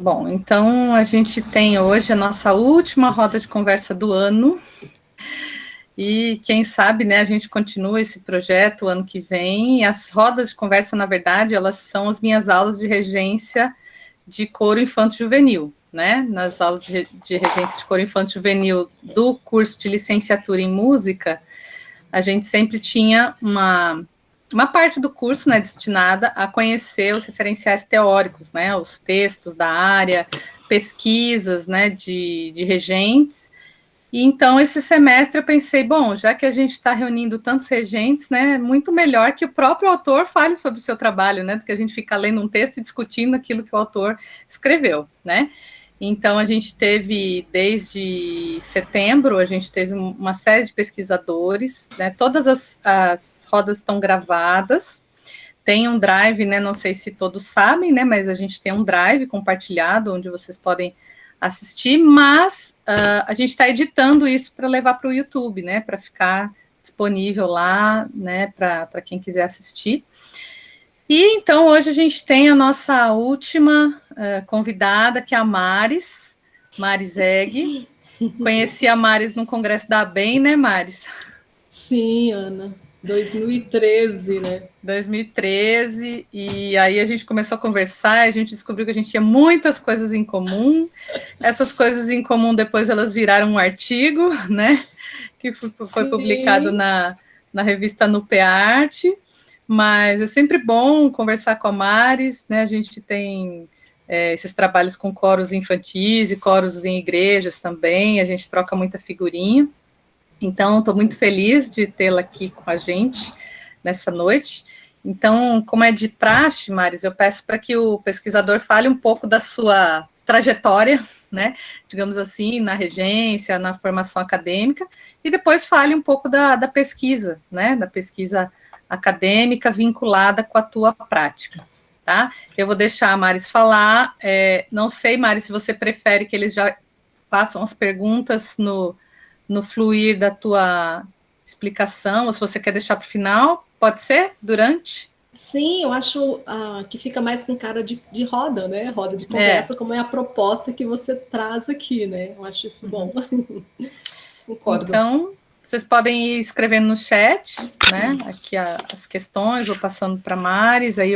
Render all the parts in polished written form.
Bom, então a gente tem hoje a nossa última roda de conversa do ano. E quem sabe, né, a gente continua esse projeto o ano que vem. As rodas de conversa, na verdade, elas são as minhas aulas de regência de coro infanto-juvenil, né? Nas aulas de regência de coro infanto-juvenil do curso de licenciatura em música, a gente sempre tinha uma parte do curso, né, destinada a conhecer os referenciais teóricos, né, os textos da área, pesquisas, né, de regentes. E então, esse semestre eu pensei, bom, já que a gente está reunindo tantos regentes, né, muito melhor que o próprio autor fale sobre o seu trabalho, né, do que a gente ficar lendo um texto e discutindo aquilo que o autor escreveu, né. Então, a gente teve, desde setembro, a gente teve uma série de pesquisadores, né, todas as rodas estão gravadas, tem um drive, né, não sei se todos sabem, né, mas a gente tem um drive compartilhado, onde vocês podem assistir, mas a gente está editando isso para levar para o YouTube, né, para ficar disponível lá, né, para quem quiser assistir. E então hoje a gente tem a nossa última convidada, que é a Maris Egg. Conheci a Maris no Congresso da ABEM, né, Maris? Sim, Ana. 2013, né? 2013, e aí a gente começou a conversar, a gente descobriu que a gente tinha muitas coisas em comum. Essas coisas em comum depois elas viraram um artigo, né? Que foi publicado na revista Nupearte. Mas é sempre bom conversar com a Maris, né? A gente tem esses trabalhos com coros infantis e coros em igrejas também, a gente troca muita figurinha. Então, estou muito feliz de tê-la aqui com a gente nessa noite. Então, como é de praxe, Maris, eu peço para que o pesquisador fale um pouco da sua trajetória, né, digamos assim, na regência, na formação acadêmica, e depois fale um pouco da pesquisa, né, da pesquisa acadêmica vinculada com a tua prática, tá? Eu vou deixar a Maris falar, não sei, Maris, se você prefere que eles já façam as perguntas no fluir da tua explicação, ou se você quer deixar para o final, pode ser? Durante? Sim, eu acho que fica mais com cara de roda, né? Roda de conversa, como é a proposta que você traz aqui, né? Eu acho isso bom. Concordo. Então, vocês podem ir escrevendo no chat, né? Aqui as questões, vou passando para a Maris, aí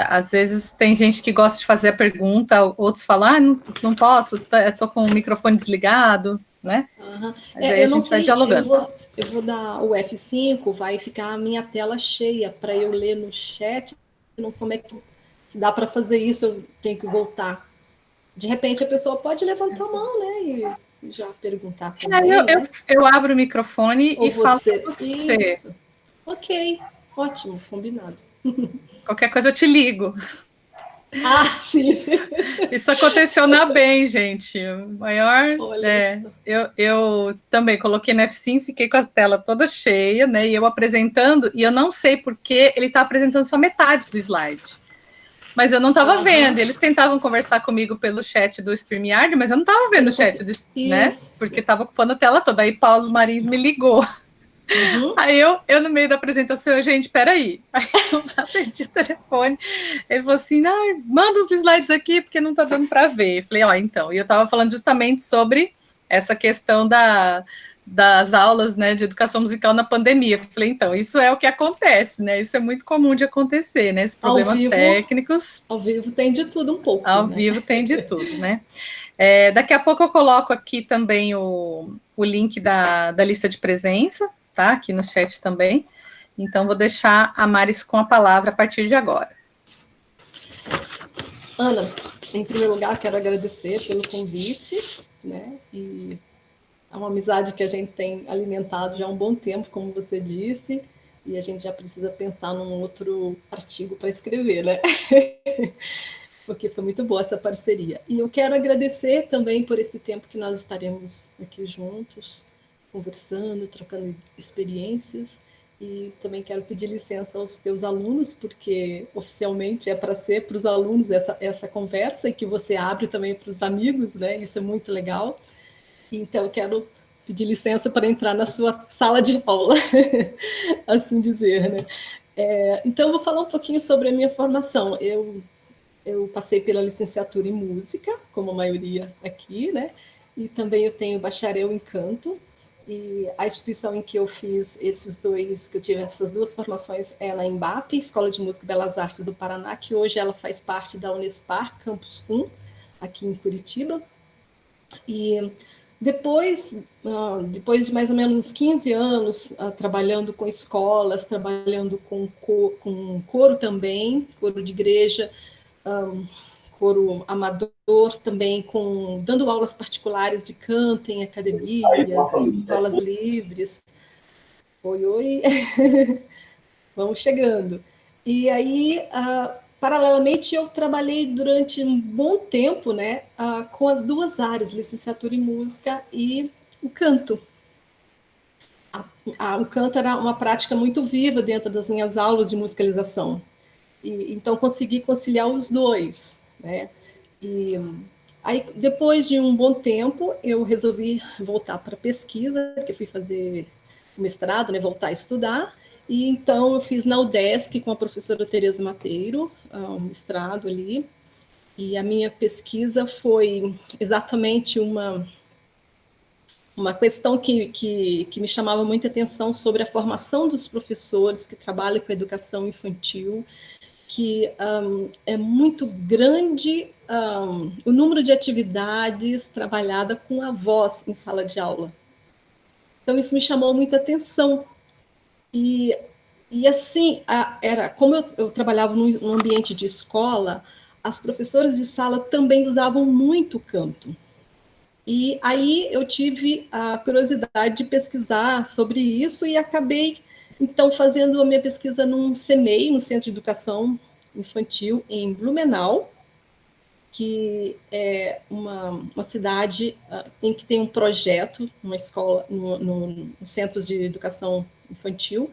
às vezes tem gente que gosta de fazer a pergunta, outros falam, não posso, estou com o microfone desligado, né? Uhum. Mas aí a gente vai dialogando. Eu vou dar o F5, vai ficar a minha tela cheia para eu ler no chat. Não sei como é que se dá para fazer isso, eu tenho que voltar. De repente a pessoa pode levantar a mão, né? E já perguntar também, né? Eu abro o microfone ou e falo para você. você. Isso. Ok, ótimo, combinado. Qualquer coisa eu te ligo. Sim. Isso aconteceu na BEM, gente. Maior. Eu também coloquei no F5, fiquei com a tela toda cheia, né? E eu apresentando, e eu não sei porque ele está apresentando só metade do slide. Mas eu não estava vendo. Eles tentavam conversar comigo pelo chat do StreamYard, mas eu não estava vendo o chat, né? Porque estava ocupando a tela toda. Aí Paulo Marins me ligou. Uhum. Aí eu no meio da apresentação, gente, peraí. Aí eu atendi o telefone, ele falou assim, manda os slides aqui, porque não tá dando para ver. Eu falei, então, e eu tava falando justamente sobre essa questão das aulas, né, de educação musical na pandemia. Eu falei, então, isso é o que acontece, né, isso é muito comum de acontecer, né, esses problemas técnicos. Ao vivo tem de tudo um pouco, Ao vivo tem de tudo, né. Daqui a pouco eu coloco aqui também o link da lista de presença, tá? Aqui no chat também. Então, vou deixar a Maris com a palavra a partir de agora. Ana, em primeiro lugar, quero agradecer pelo convite, né? E é uma amizade que a gente tem alimentado já há um bom tempo, como você disse, e a gente já precisa pensar num outro artigo para escrever, né? Porque foi muito boa essa parceria. E eu quero agradecer também por esse tempo que nós estaremos aqui juntos, conversando, trocando experiências, e também quero pedir licença aos teus alunos, porque oficialmente é para ser para os alunos essa conversa, e que você abre também para os amigos, né? Isso é muito legal. Então, eu quero pedir licença para entrar na sua sala de aula, assim dizer, né? Então, eu vou falar um pouquinho sobre a minha formação. Eu eu passei pela licenciatura em música, como a maioria aqui, né? E também eu tenho bacharel em canto. E a instituição em que eu fiz que eu tive essas duas formações é na Embap, Escola de Música e Belas Artes do Paraná, que hoje ela faz parte da Unespar, Campus 1, aqui em Curitiba. E depois de mais ou menos uns 15 anos trabalhando com escolas, trabalhando com coro também, coro de igreja, coro amador, também dando aulas particulares de canto em academias, escolas livres. Oi, oi, vamos chegando. E aí, paralelamente, eu trabalhei durante um bom tempo, né, com as duas áreas, licenciatura em música e o canto. O canto era uma prática muito viva dentro das minhas aulas de musicalização. Então, consegui conciliar os dois, né? E aí, depois de um bom tempo, eu resolvi voltar para a pesquisa, que eu fui fazer mestrado, né, voltar a estudar, e então eu fiz na UDESC com a professora Tereza Mateiro, um mestrado ali, e a minha pesquisa foi exatamente uma questão que me chamava muita atenção sobre a formação dos professores que trabalham com educação infantil, que é muito grande o número de atividades trabalhada com a voz em sala de aula. Então, isso me chamou muita atenção. E assim, como eu trabalhava num ambiente de escola, as professoras de sala também usavam muito canto. E aí eu tive a curiosidade de pesquisar sobre isso e acabei, então, fazendo a minha pesquisa num CEMEI, no Centro de Educação Infantil, em Blumenau, que é uma cidade em que tem um projeto, uma escola, no Centros de Educação Infantil,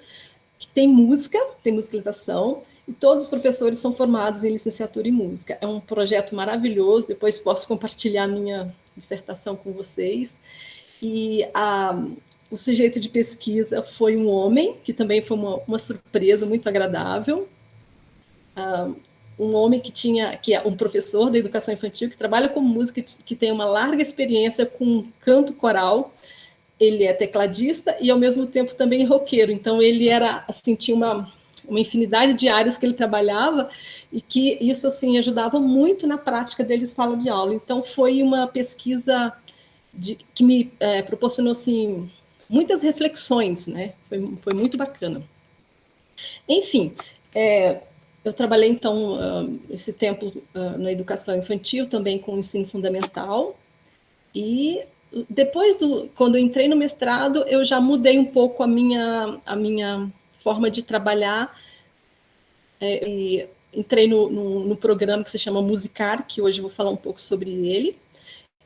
que tem musicalização, e todos os professores são formados em licenciatura em música. É um projeto maravilhoso, depois posso compartilhar minha dissertação com vocês. E o sujeito de pesquisa foi um homem, que também foi uma surpresa muito agradável, um homem que é um professor da educação infantil, que trabalha com música, que tem uma larga experiência com canto coral. Ele é tecladista e, ao mesmo tempo, também roqueiro. Então, ele era, assim, tinha uma infinidade de áreas que ele trabalhava e que isso, assim, ajudava muito na prática dele em sala de aula. Então, foi uma pesquisa que me proporcionou, assim, muitas reflexões, né? Foi muito bacana. Enfim, eu trabalhei, então, esse tempo na educação infantil, também com o ensino fundamental, e depois, quando eu entrei no mestrado, eu já mudei um pouco a minha forma de trabalhar, e entrei no programa que se chama Musicar, que hoje eu vou falar um pouco sobre ele,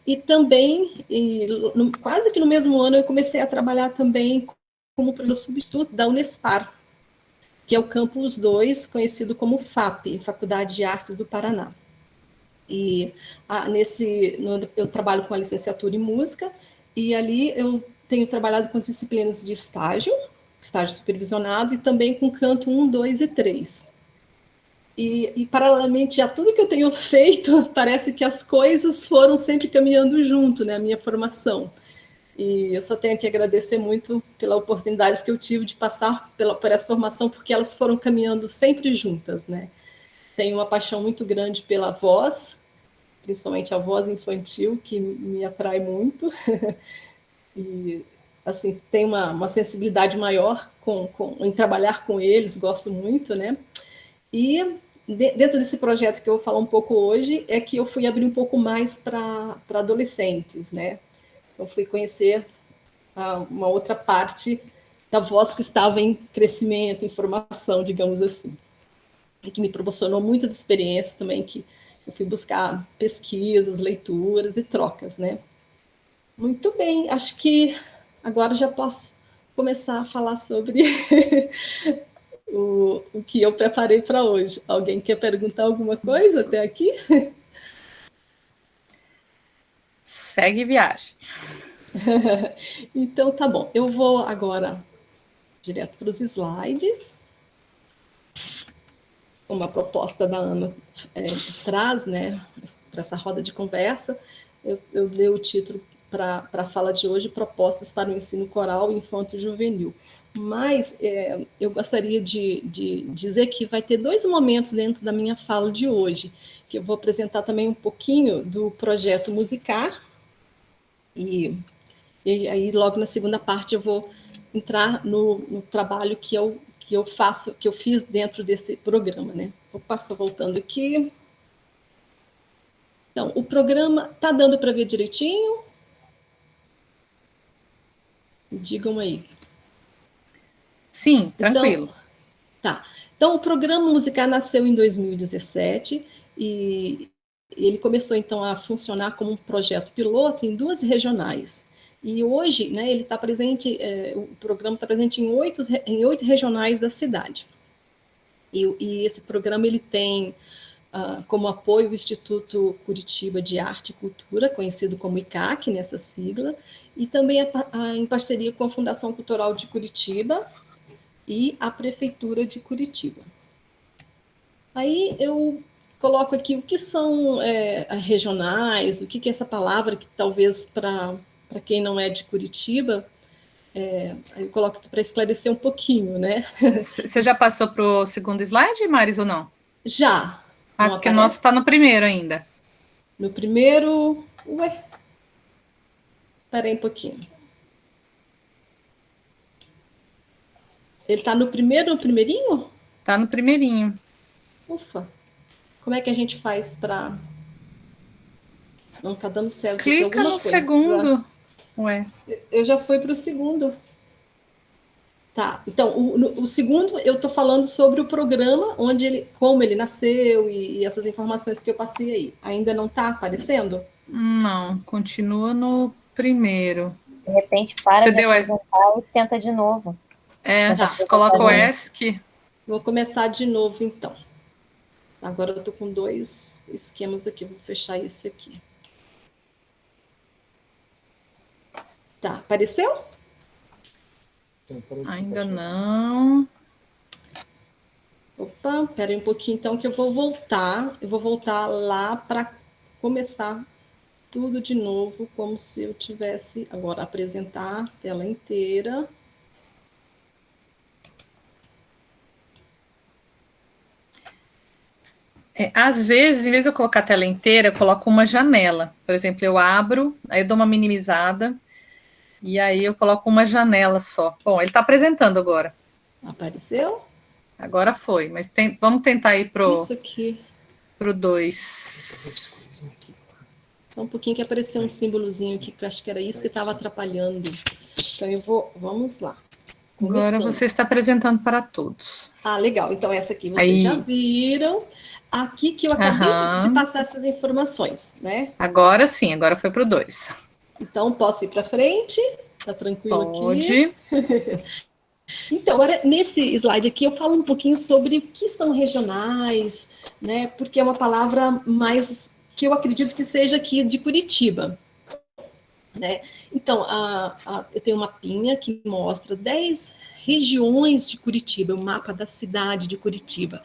e também, quase que no mesmo ano, eu comecei a trabalhar também como professor substituto da Unespar, que é o Campus 2, conhecido como FAP, Faculdade de Artes do Paraná. E eu trabalho com a licenciatura em música, e ali eu tenho trabalhado com as disciplinas de estágio supervisionado, e também com canto 1, 2 e 3. E paralelamente a tudo que eu tenho feito, parece que as coisas foram sempre caminhando junto, né, a minha formação. E eu só tenho que agradecer muito pela oportunidade que eu tive de passar por essa formação, porque elas foram caminhando sempre juntas, né. Tenho uma paixão muito grande pela voz, principalmente a voz infantil, que me atrai muito. E, assim, tem uma sensibilidade maior em trabalhar com eles, gosto muito, né. E dentro desse projeto que eu vou falar um pouco hoje, é que eu fui abrir um pouco mais para adolescentes, né. Eu fui conhecer uma outra parte da voz que estava em crescimento, em formação, digamos assim, e que me proporcionou muitas experiências também, que eu fui buscar pesquisas, leituras e trocas, né. Muito bem, acho que agora já posso começar a falar sobre o que eu preparei para hoje. Alguém quer perguntar alguma coisa até aqui? Segue viagem. Então, tá bom. Eu vou agora direto para os slides. como a proposta da Ana traz, né, para essa roda de conversa, eu dei o título para a fala de hoje, Propostas para o Ensino Coral Infanto Juvenil. Mas eu gostaria de dizer que vai ter 2 momentos dentro da minha fala de hoje, que eu vou apresentar também um pouquinho do projeto Musicar, e aí logo na segunda parte eu vou entrar no trabalho que eu faço, que eu fiz dentro desse programa, né? Opa, só voltando aqui. Então, o programa está dando para ver direitinho? Digam aí. Sim, tranquilo. Então, tá. Então, o programa Musicar nasceu em 2017 e ele começou, então, a funcionar como um projeto piloto em 2 regionais. E hoje, né, ele está presente, o programa está presente em 8 regionais da cidade. E esse programa ele tem como apoio o Instituto Curitiba de Arte e Cultura, conhecido como ICAC, nessa sigla, e também em parceria com a Fundação Cultural de Curitiba e a Prefeitura de Curitiba. Aí eu coloco aqui o que são regionais, o que é essa palavra que talvez para quem não é de Curitiba, eu coloco aqui para esclarecer um pouquinho, né? Você já passou para o segundo slide, Maris, ou não? Já. Ah, Não porque o nosso aparece? está no primeiro ainda. No primeiro... Ué, peraí um pouquinho. Ele está no primeiro, no primeirinho? Está no primeirinho. Ufa. Como é que a gente faz para... Não está dando certo aqui Clica alguma no coisa. segundo. Ué. Eu já fui para o segundo. Tá, então, o segundo, eu estou falando sobre o programa, como ele nasceu e essas informações que eu passei aí. Ainda não está aparecendo? Não, continua no primeiro. De repente, para Você de deu apresentar e tenta de novo. Tá. Coloca o ESC. Vou começar de novo, então. Agora eu estou com 2 esquemas aqui, vou fechar esse aqui. Tá, apareceu? Ainda não. Opa, espera aí um pouquinho, então, que eu vou voltar. Eu vou voltar lá para começar tudo de novo, como se eu tivesse... Agora, apresentar a tela inteira. Às vezes, em vez de eu colocar a tela inteira, eu coloco uma janela. Por exemplo, eu abro, aí eu dou uma minimizada, e aí eu coloco uma janela só. Bom, ele está apresentando agora. Apareceu? Agora foi, mas vamos tentar ir Isso aqui. pro 2. Só um pouquinho que apareceu um símbolozinho aqui, que eu acho que era isso que estava atrapalhando. Então vamos lá. Agora você está apresentando para todos. Ah, legal. Então essa aqui vocês já viram. Aqui que eu acabei de passar essas informações, né? Agora sim, agora foi pro 2. Então posso ir para frente? Tá tranquilo aqui? Pode. Então, agora, nesse slide aqui, eu falo um pouquinho sobre o que são regionais, né? Porque é uma palavra mais que eu acredito que seja aqui de Curitiba, né? Então, eu tenho uma mapinha que mostra 10 regiões de Curitiba, o mapa da cidade de Curitiba.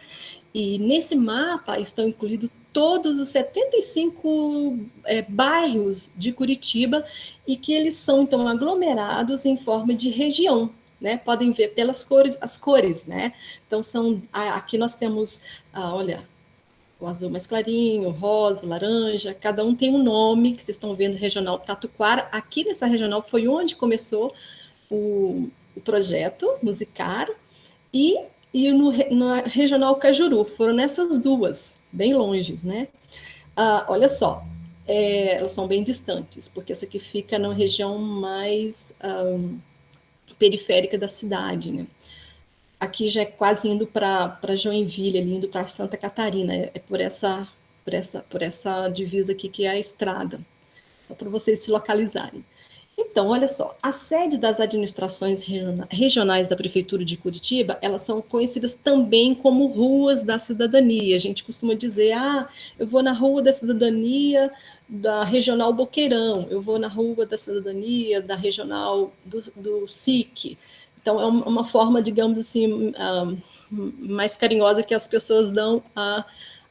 E nesse mapa estão incluídos todos os 75 bairros de Curitiba e que eles são, então, aglomerados em forma de região. Né, podem ver pelas cores, as cores, né? Então aqui nós temos, olha, o azul mais clarinho, o rosa, o laranja, cada um tem um nome, que vocês estão vendo, regional Tatuquara. Aqui nessa regional foi onde começou o projeto Musicar, e na regional Cajuru, foram nessas 2, bem longe, né? Olha só, elas são bem distantes, porque essa aqui fica na região mais periférica da cidade, né? Aqui já é quase indo para Joinville, ali, indo para Santa Catarina, por essa divisa aqui que é a estrada, só para vocês se localizarem. Então, olha só, a sede das administrações regionais da Prefeitura de Curitiba, elas são conhecidas também como ruas da cidadania. A gente costuma dizer, eu vou na rua da cidadania da Regional Boqueirão, eu vou na rua da cidadania da Regional do SIC. Então, é uma forma, digamos assim, mais carinhosa que as pessoas dão a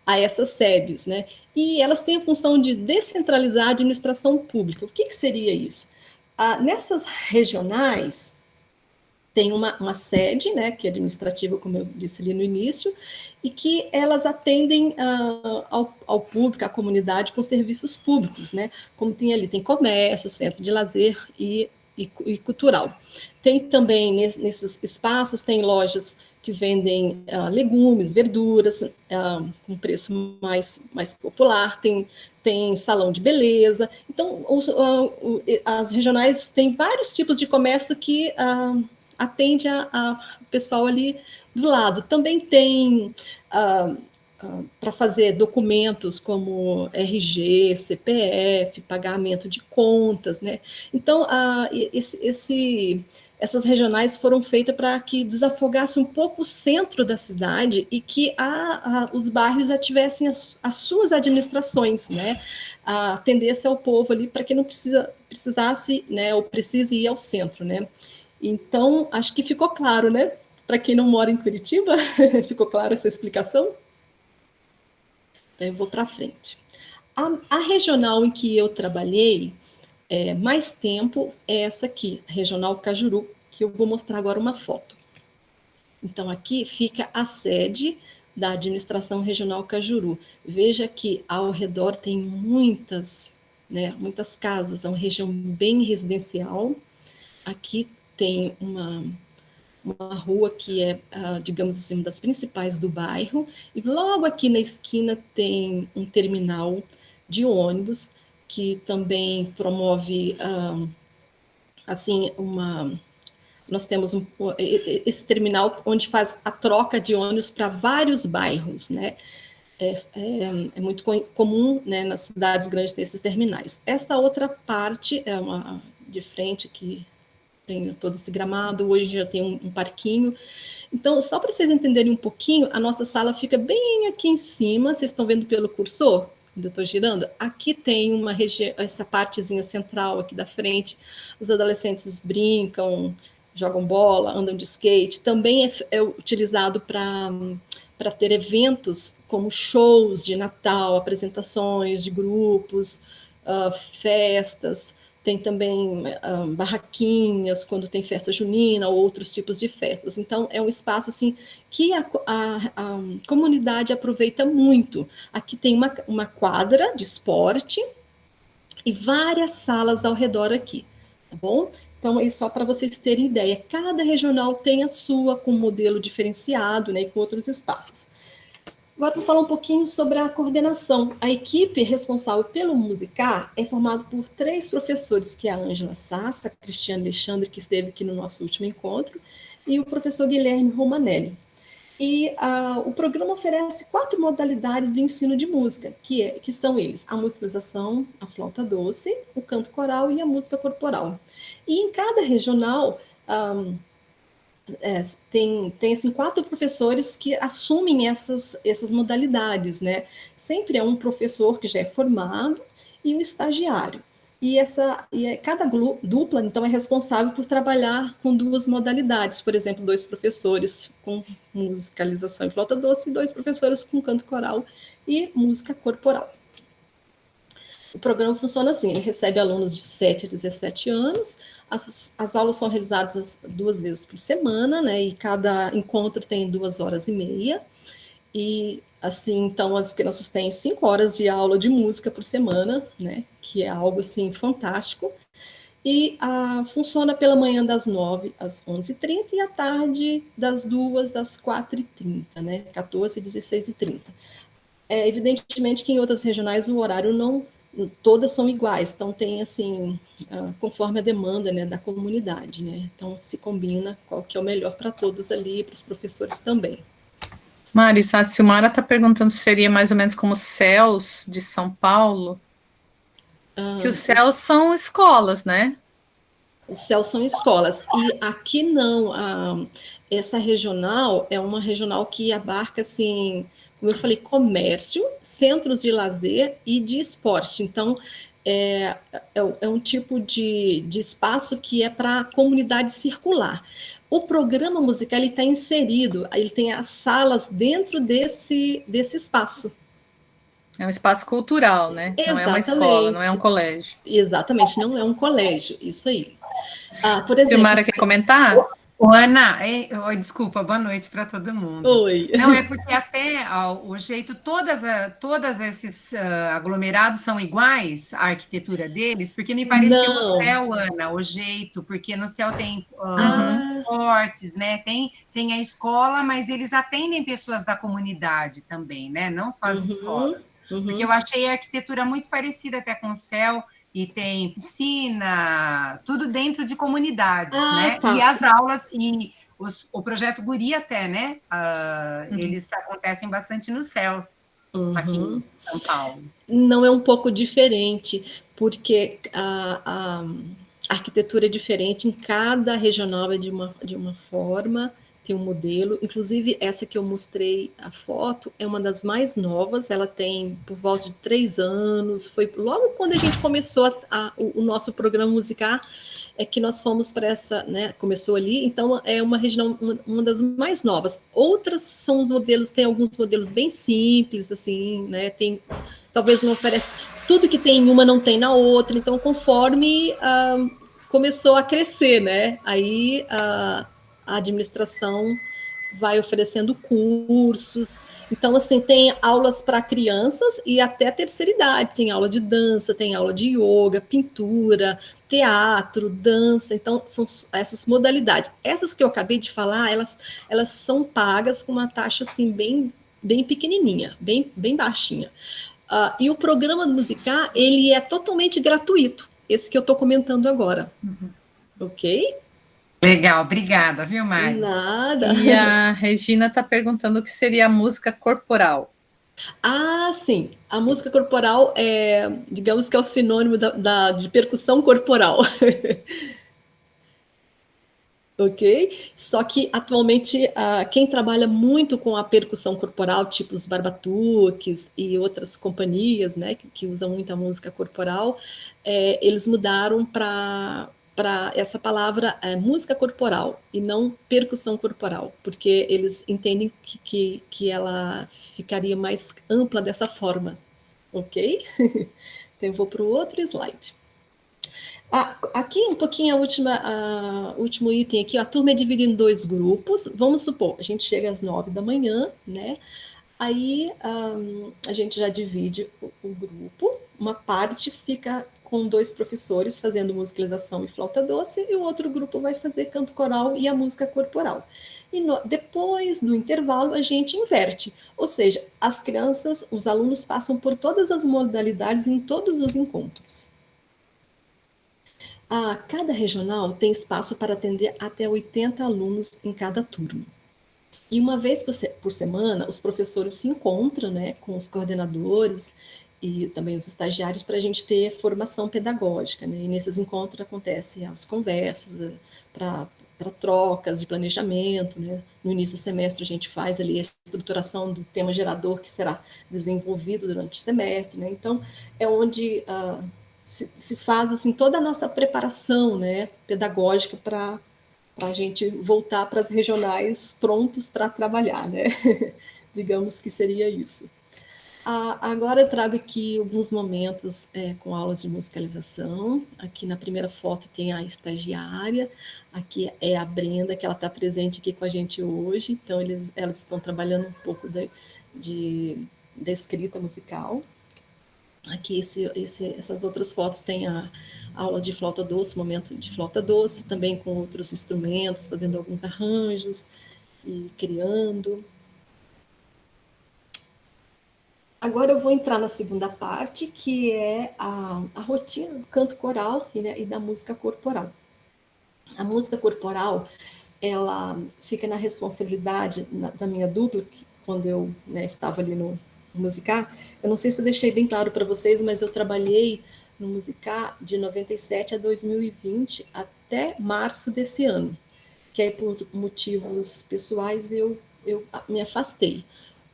essas sedes, né? E elas têm a função de descentralizar a administração pública. O que seria isso? Nessas regionais, tem uma sede, né, que é administrativa, como eu disse ali no início, e que elas atendem ao público, à comunidade, com serviços públicos, né? Como tem comércio, centro de lazer e cultural. Tem também, nesses espaços, tem lojas que vendem legumes, verduras, com preço mais popular, tem salão de beleza. Então, as regionais têm vários tipos de comércio que atende a pessoal ali do lado. Também tem para fazer documentos como RG, CPF, pagamento de contas, né? Então, essas regionais foram feitas para que desafogasse um pouco o centro da cidade e que os bairros já tivessem as suas administrações, né? Atendesse ao povo ali para que não precisasse, né, ou precise ir ao centro, né? Então, acho que ficou claro, né? Para quem não mora em Curitiba, ficou claro essa explicação? Então, eu vou para frente. A regional em que eu trabalhei mais tempo é essa aqui, a Regional Cajuru, que eu vou mostrar agora uma foto. Então, aqui fica a sede da Administração Regional Cajuru. Veja que ao redor tem muitas casas, é uma região bem residencial. Aqui tem uma rua que é, digamos assim, uma das principais do bairro, e logo aqui na esquina tem um terminal de ônibus, que também promove, assim, nós temos esse terminal onde faz a troca de ônibus para vários bairros, né? É muito comum, né, nas cidades grandes ter esses terminais. Essa outra parte é uma de frente que tem todo esse gramado, hoje já tem um parquinho. Então, só para vocês entenderem um pouquinho, a nossa sala fica bem aqui em cima, vocês estão vendo pelo cursor? Eu estou girando. Aqui tem uma região, essa partezinha central aqui da frente, os adolescentes brincam, jogam bola, andam de skate. Também é utilizado para ter eventos como shows de Natal, apresentações de grupos, festas. Tem também barraquinhas quando tem festa junina ou outros tipos de festas. Então, é um espaço assim, que a comunidade aproveita muito. Aqui tem uma quadra de esporte e várias salas ao redor aqui, tá bom? Então, é só para vocês terem ideia. Cada regional tem a sua, com um modelo diferenciado, né, e com outros espaços. Agora, vou falar um pouquinho sobre a coordenação. A equipe responsável pelo Musicar é formada por 3 professores, que é a Ângela Sassa, a Cristiane Alexandre, que esteve aqui no nosso último encontro, e o professor Guilherme Romanelli. E o programa oferece 4 modalidades de ensino de música, que são eles: a musicalização, a flauta doce, o canto coral e a música corporal. E em cada regional tem assim 4 professores que assumem essas modalidades, né? Sempre é um professor que já é formado e um estagiário. E cada dupla, então, é responsável por trabalhar com 2 modalidades. Por exemplo, 2 professores com musicalização e flauta doce e 2 professores com canto coral e música corporal. O programa funciona assim: ele recebe alunos de 7 a 17 anos, as aulas são realizadas 2 vezes por semana, né, e cada encontro tem 2h30, e assim, então, as crianças têm 5 horas de aula de música por semana, né, que é algo, assim, fantástico, e funciona pela manhã das 9 às 11h30 e à tarde das 2 às 4h30, né, 14 e 16h30. Evidentemente que em outras regionais o horário não todas são iguais, então tem assim, conforme a demanda, né, da comunidade, né, então se combina qual que é o melhor para todos ali, para os professores também. Marisa, a Silmara está perguntando se seria mais ou menos como os CELs de São Paulo, que os CELs são escolas, né? Os CELs são escolas, e aqui não, essa regional é uma regional que abarca, assim, como eu falei, comércio, centros de lazer e de esporte. Então, é um tipo de espaço que é para a comunidade circular. O programa musical está inserido, ele tem as salas dentro desse espaço. É um espaço cultural, né? Não é uma escola, não é um Exatamente. colégio. Exatamente, não é um colégio, isso aí. Por Silmara exemplo... quer comentar? Ô, Ana, desculpa, boa noite para todo mundo. Oi. Não, é porque até o jeito, todas esses aglomerados são iguais, a arquitetura deles, porque me pareceu o Não. céu, Ana, o jeito, porque no céu tem Uhum. portes, né? Tem a escola, mas eles atendem pessoas da comunidade também, né? Não só as escolas. Porque eu achei a arquitetura muito parecida até com o céu, e tem piscina, tudo dentro de comunidades, né? Tá. E as aulas, o projeto Guri até, né? Eles acontecem bastante nos céus, aqui em São Paulo. Não, é um pouco diferente, porque a arquitetura é diferente, em cada regional é de uma forma, tem um modelo, inclusive essa que eu mostrei a foto é uma das mais novas, ela tem por volta de 3 anos, foi logo quando a gente começou o nosso programa musical, é que nós fomos para essa, né, começou ali, então é uma região, uma das mais novas. Outras são os modelos, tem alguns modelos bem simples, assim, né, talvez não oferece, tudo que tem em uma não tem na outra, então conforme começou a crescer, né, aí a administração vai oferecendo cursos, então assim, tem aulas para crianças e até a terceira idade, tem aula de dança, tem aula de yoga, pintura, teatro, dança, então são essas modalidades. Essas que eu acabei de falar, elas são pagas com uma taxa assim bem pequenininha, bem baixinha. E o programa musical, ele é totalmente gratuito, esse que eu estou comentando agora. Ok? Legal, obrigada, viu, Mari? Nada. E a Regina está perguntando o que seria a música corporal. Sim. A música corporal digamos que é o sinônimo de percussão corporal. Ok? Só que, atualmente, quem trabalha muito com a percussão corporal, tipo os barbatuques e outras companhias, né, que usam muita música corporal, eles mudaram para essa palavra música corporal e não percussão corporal, porque eles entendem que ela ficaria mais ampla dessa forma. Ok? Então, eu vou para o outro slide. Aqui um pouquinho último item aqui, a turma é dividida em 2 grupos, vamos supor, a gente chega às 9 da manhã, né, aí a gente já divide o grupo, uma parte fica com 2 professores fazendo musicalização e flauta doce, e o outro grupo vai fazer canto coral e a música corporal. E depois do intervalo a gente inverte, ou seja, as crianças, os alunos passam por todas as modalidades em todos os encontros. Cada regional tem espaço para atender até 80 alunos em cada turma. E uma vez por semana, os professores se encontram, né, com os coordenadores e também os estagiários para a gente ter formação pedagógica, né? E nesses encontros acontecem as conversas para trocas de planejamento, né? No início do semestre a gente faz ali a estruturação do tema gerador que será desenvolvido durante o semestre, né? Então, é onde se faz assim toda a nossa preparação, né, pedagógica para a gente voltar para as regionais prontos para trabalhar, né? Digamos que seria isso. Agora eu trago aqui alguns momentos com aulas de musicalização. Aqui na primeira foto tem a estagiária, aqui é a Brenda, que ela está presente aqui com a gente hoje, então elas estão trabalhando um pouco da escrita musical. Aqui essas outras fotos tem a aula de flauta doce, momento de flauta doce, também com outros instrumentos, fazendo alguns arranjos e criando. Agora eu vou entrar na segunda parte, que é a rotina do canto coral e da música corporal. A música corporal, ela fica na responsabilidade da minha dupla, quando eu estava ali no musicar. Eu não sei se eu deixei bem claro para vocês, mas eu trabalhei no musicar de 97 a 2020, até março desse ano, que aí por motivos pessoais eu me afastei.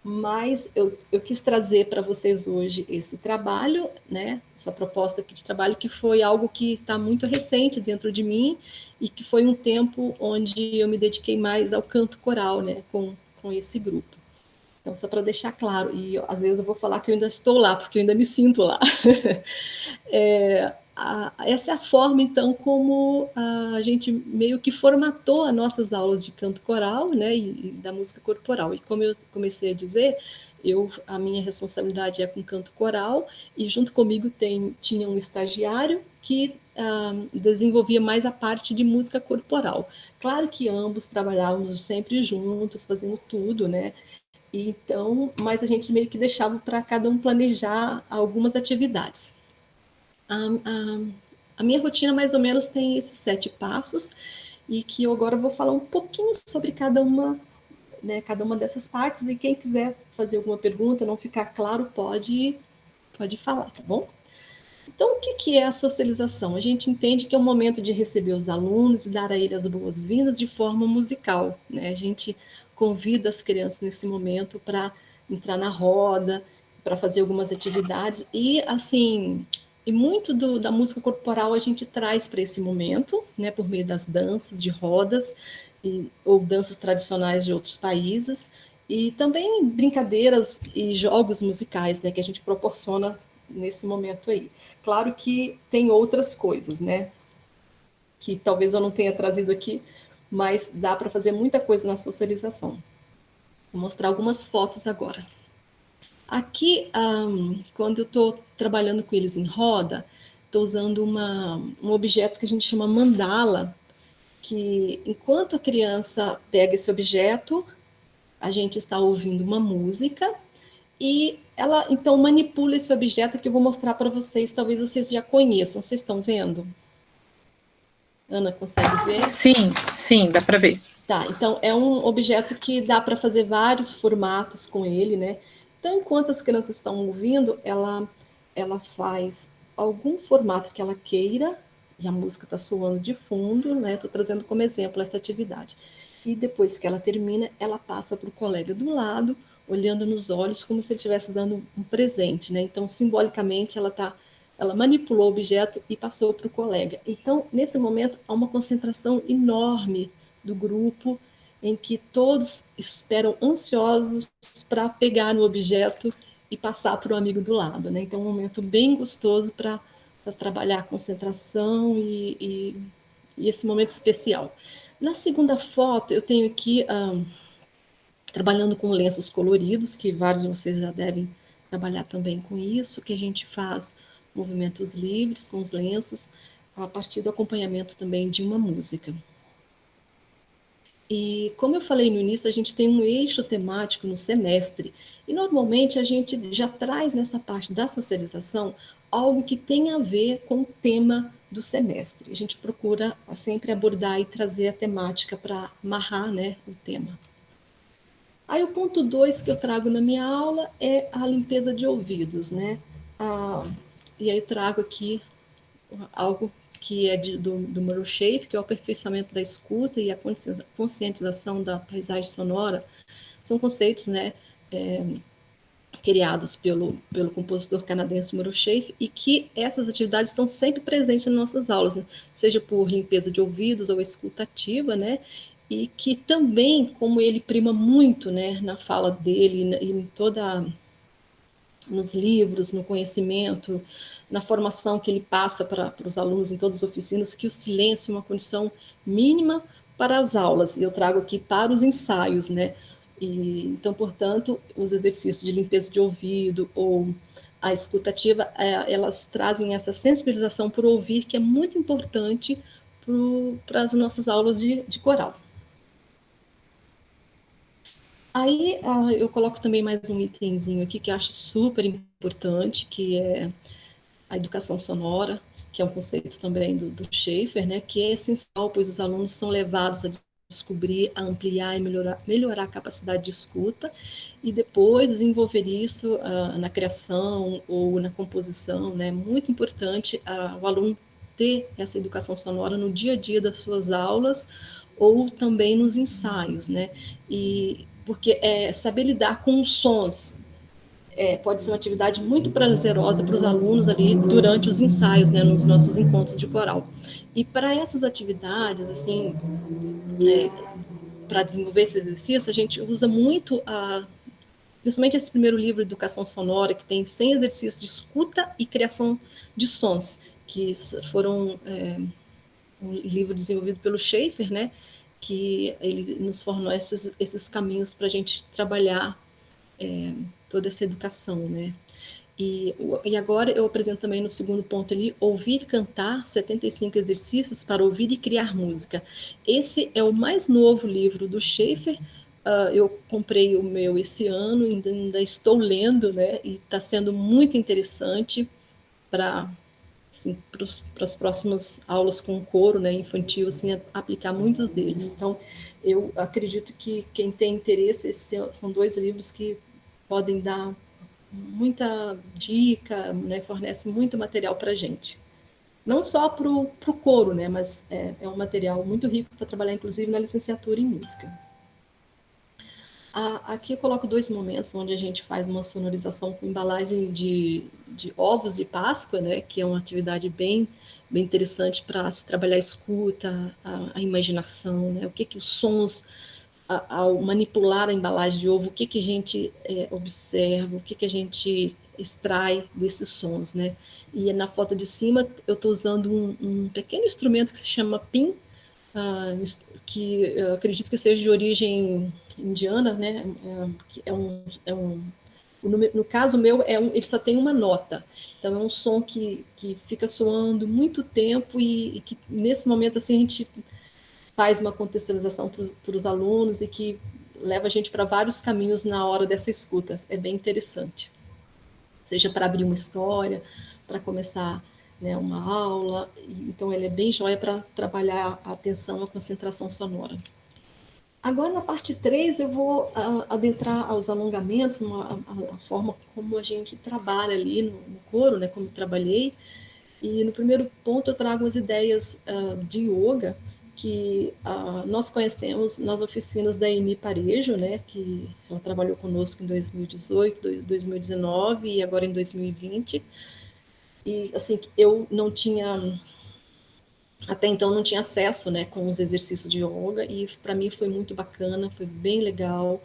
Mas eu quis trazer para vocês hoje esse trabalho, né, essa proposta aqui de trabalho, que foi algo que está muito recente dentro de mim e que foi um tempo onde eu me dediquei mais ao canto coral, né, com esse grupo. Então, só para deixar claro, e às vezes eu vou falar que eu ainda estou lá, porque eu ainda me sinto lá. Essa é a forma, então, como a gente meio que formatou as nossas aulas de canto coral, né, e da música corporal. E como eu comecei a dizer, a minha responsabilidade é com canto coral, e junto comigo tinha um estagiário que desenvolvia mais a parte de música corporal. Claro que ambos trabalhávamos sempre juntos, fazendo tudo, né? Então, mas a gente meio que deixava para cada um planejar algumas atividades. A minha rotina, mais ou menos, tem esses 7 passos, e que eu agora vou falar um pouquinho sobre cada uma, né, cada uma dessas partes, e quem quiser fazer alguma pergunta, não ficar claro, pode falar, tá bom? Então, o que é a socialização? A gente entende que é o momento de receber os alunos e dar a eles as boas-vindas de forma musical, né? A gente convida as crianças nesse momento para entrar na roda, para fazer algumas atividades, e assim, e muito da música corporal a gente traz para esse momento, né, por meio das danças de rodas, ou danças tradicionais de outros países, e também brincadeiras e jogos musicais, né, que a gente proporciona nesse momento aí. Claro que tem outras coisas, né, que talvez eu não tenha trazido aqui, mas dá para fazer muita coisa na socialização. Vou mostrar algumas fotos agora. Aqui, quando eu estou trabalhando com eles em roda, estou usando um objeto que a gente chama mandala, que enquanto a criança pega esse objeto, a gente está ouvindo uma música, e ela, então, manipula esse objeto que eu vou mostrar para vocês, talvez vocês já conheçam. Vocês estão vendo? Ana, consegue ver? Sim, dá para ver. Tá, então é um objeto que dá para fazer vários formatos com ele, né? Então, enquanto as crianças estão ouvindo, ela faz algum formato que ela queira, e a música está soando de fundo, né? Estou trazendo como exemplo essa atividade. E depois que ela termina, ela passa para o colega do lado, olhando nos olhos, como se ele estivesse dando um presente, né? Então, simbolicamente, ela manipulou o objeto e passou para o colega. Então, nesse momento, há uma concentração enorme do grupo, em que todos esperam ansiosos para pegar no objeto e passar para o amigo do lado, né? Então, é um momento bem gostoso para trabalhar a concentração e esse momento especial. Na segunda foto, eu tenho aqui trabalhando com lenços coloridos, que vários de vocês já devem trabalhar também com isso, que a gente faz movimentos livres com os lenços, a partir do acompanhamento também de uma música. E, como eu falei no início, a gente tem um eixo temático no semestre, e normalmente a gente já traz nessa parte da socialização algo que tenha a ver com o tema do semestre. A gente procura sempre abordar e trazer a temática para amarrar, né, o tema. Aí o ponto 2 que eu trago na minha aula é a limpeza de ouvidos, né? E aí eu trago aqui algo que é do Murray Schafer, que é o aperfeiçoamento da escuta e a conscientização da paisagem sonora. São conceitos, né, criados pelo compositor canadense Murray Schafer, e que essas atividades estão sempre presentes nas nossas aulas, né? Seja por limpeza de ouvidos ou escuta ativa, né? E que também, como ele prima muito, né, na fala dele e em nos livros, no conhecimento, na formação que ele passa para os alunos em todas as oficinas, que o silêncio é uma condição mínima para as aulas, e eu trago aqui para os ensaios, né? Então, portanto, os exercícios de limpeza de ouvido ou a escutativa, elas trazem essa sensibilização por ouvir, que é muito importante para as nossas aulas de coral. Aí eu coloco também mais um itemzinho aqui que eu acho super importante, que é a educação sonora, que é um conceito também do Schafer, né, que é essencial, pois os alunos são levados a descobrir, a ampliar e melhorar a capacidade de escuta, e depois desenvolver isso na criação ou na composição, né. Muito importante o aluno ter essa educação sonora no dia a dia das suas aulas, ou também nos ensaios, né, e porque saber lidar com os sons pode ser uma atividade muito prazerosa para os alunos ali durante os ensaios, né, nos nossos encontros de coral. E para essas atividades, assim, para desenvolver esse exercício, a gente usa muito principalmente esse primeiro livro, Educação Sonora, que tem 100 exercícios de escuta e criação de sons, que foram um livro desenvolvido pelo Schaefer, né, que ele nos fornece esses caminhos para a gente trabalhar toda essa educação, né. E agora eu apresento também no segundo ponto ali, ouvir e cantar, 75 exercícios para ouvir e criar música. Esse é o mais novo livro do Schaefer. Eu comprei o meu esse ano, ainda estou lendo, né? E está sendo muito interessante para assim, as próximas aulas com coro, né, infantil, assim, aplicar muitos deles. Então, eu acredito que quem tem interesse, esses são 2 livros que podem dar muita dica, né, fornece muito material para a gente. Não só para o coro, né, mas é um material muito rico para trabalhar, inclusive, na licenciatura em música. Aqui eu coloco 2 momentos onde a gente faz uma sonorização com embalagem de ovos de Páscoa, né, que é uma atividade bem interessante para se trabalhar a escuta, a imaginação, né, o que os sons, ao manipular a embalagem de ovo, o que a gente observa, o que a gente extrai desses sons, né? E na foto de cima eu estou usando um pequeno instrumento que se chama pin, que eu acredito que seja de origem indiana, né? No caso meu, ele só tem uma nota. Então, é um som que fica soando muito tempo e que, nesse momento, assim, a gente faz uma contextualização para os alunos e que leva a gente para vários caminhos na hora dessa escuta. É bem interessante. Seja para abrir uma história, para começar, né, uma aula. Então, ele é bem joia para trabalhar a atenção, a concentração sonora. Agora, na parte 3, eu vou adentrar aos alongamentos, a forma como a gente trabalha ali no coro, né, como eu trabalhei. E no primeiro ponto eu trago as ideias de yoga que nós conhecemos nas oficinas da Eni Parejo, né, que ela trabalhou conosco em 2018, 2019 e agora em 2020. E assim, eu não tinha, até então não tinha acesso, né, com os exercícios de yoga, e para mim foi muito bacana, foi bem legal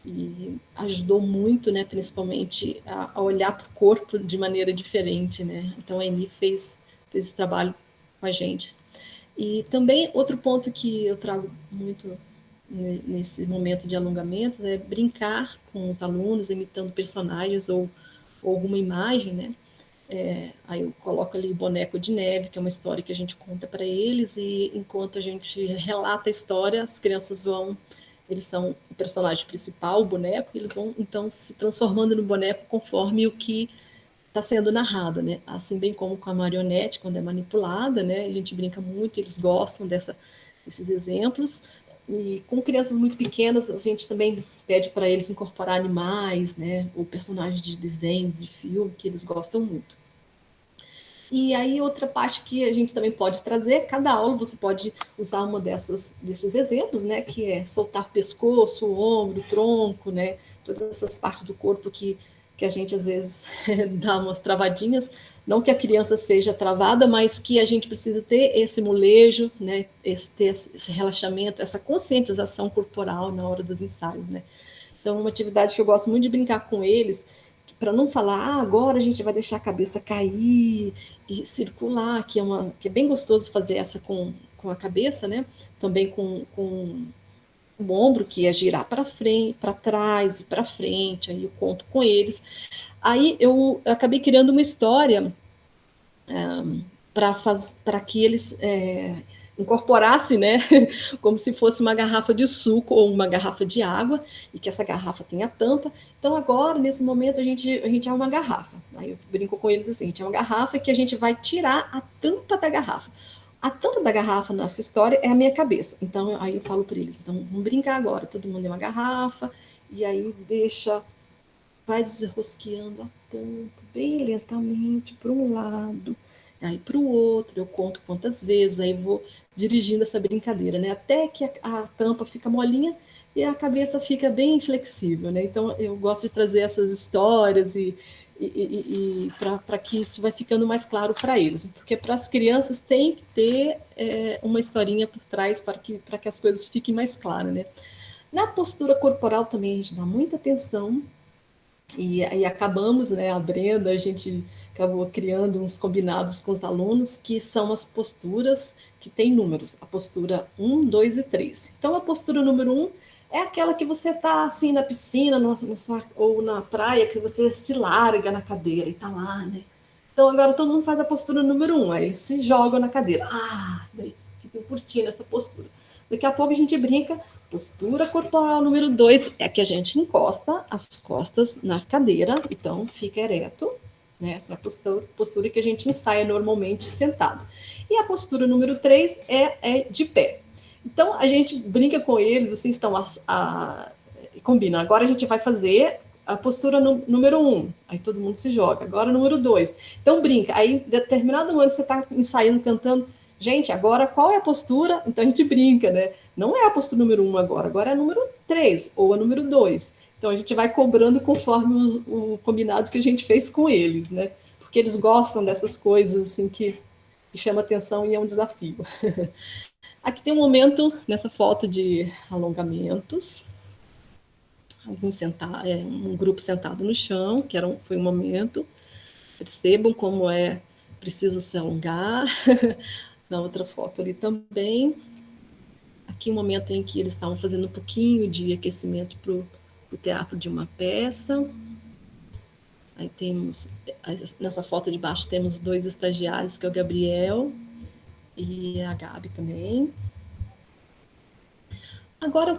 e ajudou muito, né, principalmente a olhar para o corpo de maneira diferente, né. Então a Eni fez esse trabalho com a gente. E também outro ponto que eu trago muito nesse momento de alongamento é brincar com os alunos, imitando personagens ou alguma imagem, né? Aí eu coloco ali o Boneco de Neve, que é uma história que a gente conta para eles, e enquanto a gente relata a história, as crianças eles são o personagem principal, o boneco, e eles vão então se transformando no boneco conforme o que está sendo narrado, né? Assim bem como com a marionete, quando é manipulada, né? A gente brinca muito, eles gostam desses exemplos. E com crianças muito pequenas, a gente também pede para eles incorporar animais, né? Ou personagens de desenhos, de filme, que eles gostam muito. E aí outra parte que a gente também pode trazer, cada aula você pode usar uma desses exemplos, né? Que é soltar o pescoço, o ombro, o tronco, né? Todas essas partes do corpo que a gente às vezes dá umas travadinhas, não que a criança seja travada, mas que a gente precisa ter esse molejo, né, ter esse relaxamento, essa conscientização corporal na hora dos ensaios, né. Então, uma atividade que eu gosto muito de brincar com eles, para não falar, agora a gente vai deixar a cabeça cair e circular, que é bem gostoso fazer essa com a cabeça, né, também com o ombro, que é girar para frente, para trás e para frente, aí eu conto com eles. Aí eu acabei criando uma história para que eles incorporassem, né, como se fosse uma garrafa de suco ou uma garrafa de água, e que essa garrafa tenha tampa. Então agora, nesse momento, a gente é uma garrafa. Aí eu brinco com eles assim, a gente é uma garrafa que a gente vai tirar a tampa da garrafa. A tampa da garrafa nessa história é a minha cabeça. Então, aí eu falo para eles, então vamos brincar agora. Todo mundo é uma garrafa, e aí vai desrosqueando a tampa bem lentamente para um lado, aí para o outro. Eu conto quantas vezes, aí vou dirigindo essa brincadeira, né? Até que a tampa fica molinha e a cabeça fica bem flexível, né? Então, eu gosto de trazer essas histórias para que isso vai ficando mais claro para eles, porque para as crianças tem que ter uma historinha por trás para que as coisas fiquem mais claras, né? Na postura corporal também a gente dá muita atenção. E aí acabamos, né, a Brenda, a gente acabou criando uns combinados com os alunos, que são as posturas que têm números, a postura 1, 2 e 3. Então, a postura número 1 é aquela que você está assim na piscina ou na praia, que você se larga na cadeira e está lá, né? Então, agora todo mundo faz a postura número 1, aí eles se jogam na cadeira. Daí ficam curtindo essa postura. Daqui a pouco a gente brinca. Postura corporal número 2 é que a gente encosta as costas na cadeira, então fica ereto, né? Essa postura que a gente ensaia normalmente sentado. E a postura número 3 é de pé. Então a gente brinca com eles, assim, combina. Agora a gente vai fazer a postura número 1, aí todo mundo se joga. Agora número 2. Então brinca. Aí, em determinado momento, você está ensaiando, cantando. Gente, agora qual é a postura? Então a gente brinca, né? Não é a postura número 1 agora é a número 3 ou a número 2. Então a gente vai cobrando conforme o combinado que a gente fez com eles, né? Porque eles gostam dessas coisas assim que chama atenção e é um desafio. Aqui tem um momento nessa foto de alongamentos. Um grupo sentado no chão, foi um momento. Percebam como preciso se alongar. Na outra foto ali também. Aqui um momento em que eles estavam fazendo um pouquinho de aquecimento para o teatro de uma peça. Aí temos, nessa foto de baixo, temos 2 estagiários, que é o Gabriel e a Gabi também. Agora,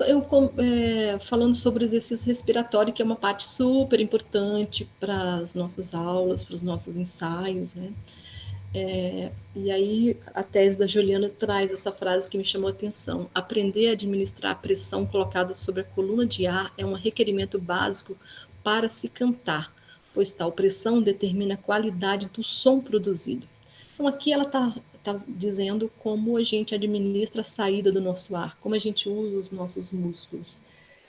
falando sobre o exercício respiratório, que é uma parte super importante para as nossas aulas, para os nossos ensaios, né? E aí a tese da Juliana traz essa frase que me chamou a atenção. Aprender a administrar a pressão colocada sobre a coluna de ar é um requerimento básico para se cantar, pois tal pressão determina a qualidade do som produzido. Então aqui ela está dizendo como a gente administra a saída do nosso ar, como a gente usa os nossos músculos.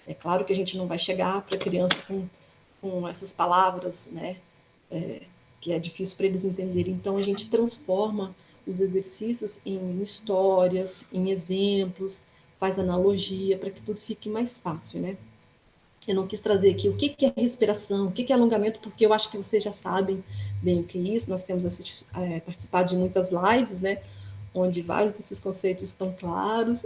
É claro que a gente não vai chegar para a criança com essas palavras, né? Que é difícil para eles entenderem. Então, a gente transforma os exercícios em histórias, em exemplos, faz analogia, para que tudo fique mais fácil, né? Eu não quis trazer aqui o que é respiração, o que é alongamento, porque eu acho que vocês já sabem bem o que é isso. Nós temos participado de muitas lives, né? Onde vários desses conceitos estão claros.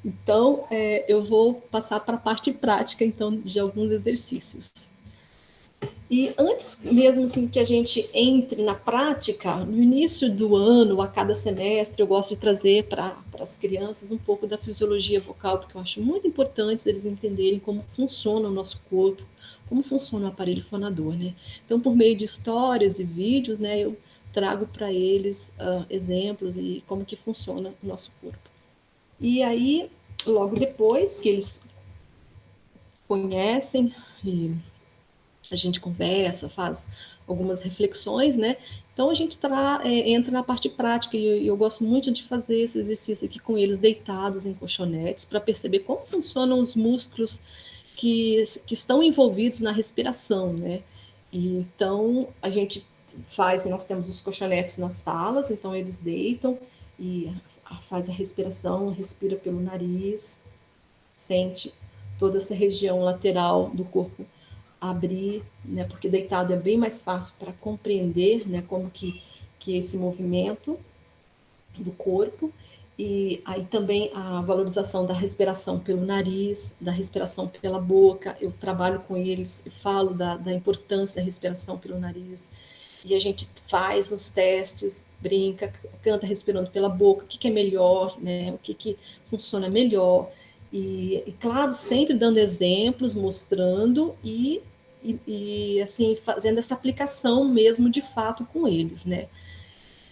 Então, eu vou passar para a parte prática, então, de alguns exercícios. E antes mesmo assim, que a gente entre na prática, no início do ano, a cada semestre, eu gosto de trazer para as crianças um pouco da fisiologia vocal, porque eu acho muito importante eles entenderem como funciona o nosso corpo, como funciona o aparelho fonador, né? Então, por meio de histórias e vídeos, né, eu trago para eles exemplos e como que funciona o nosso corpo. E aí, logo depois que eles conhecem e a gente conversa, faz algumas reflexões, né? Então a gente entra na parte prática e eu gosto muito de fazer esse exercício aqui com eles deitados em colchonetes para perceber como funcionam os músculos que estão envolvidos na respiração, né? E então a gente nós temos os colchonetes nas salas, então eles deitam e faz a respiração, respira pelo nariz, sente toda essa região lateral do corpo abrir, né, porque deitado é bem mais fácil para compreender, né, como que esse movimento do corpo, e aí também a valorização da respiração pelo nariz, da respiração pela boca. Eu trabalho com eles e falo da importância da respiração pelo nariz, e a gente faz os testes, brinca, canta respirando pela boca, o que é melhor, né, o que funciona melhor. E claro, sempre dando exemplos, mostrando e assim, fazendo essa aplicação mesmo de fato com eles, né?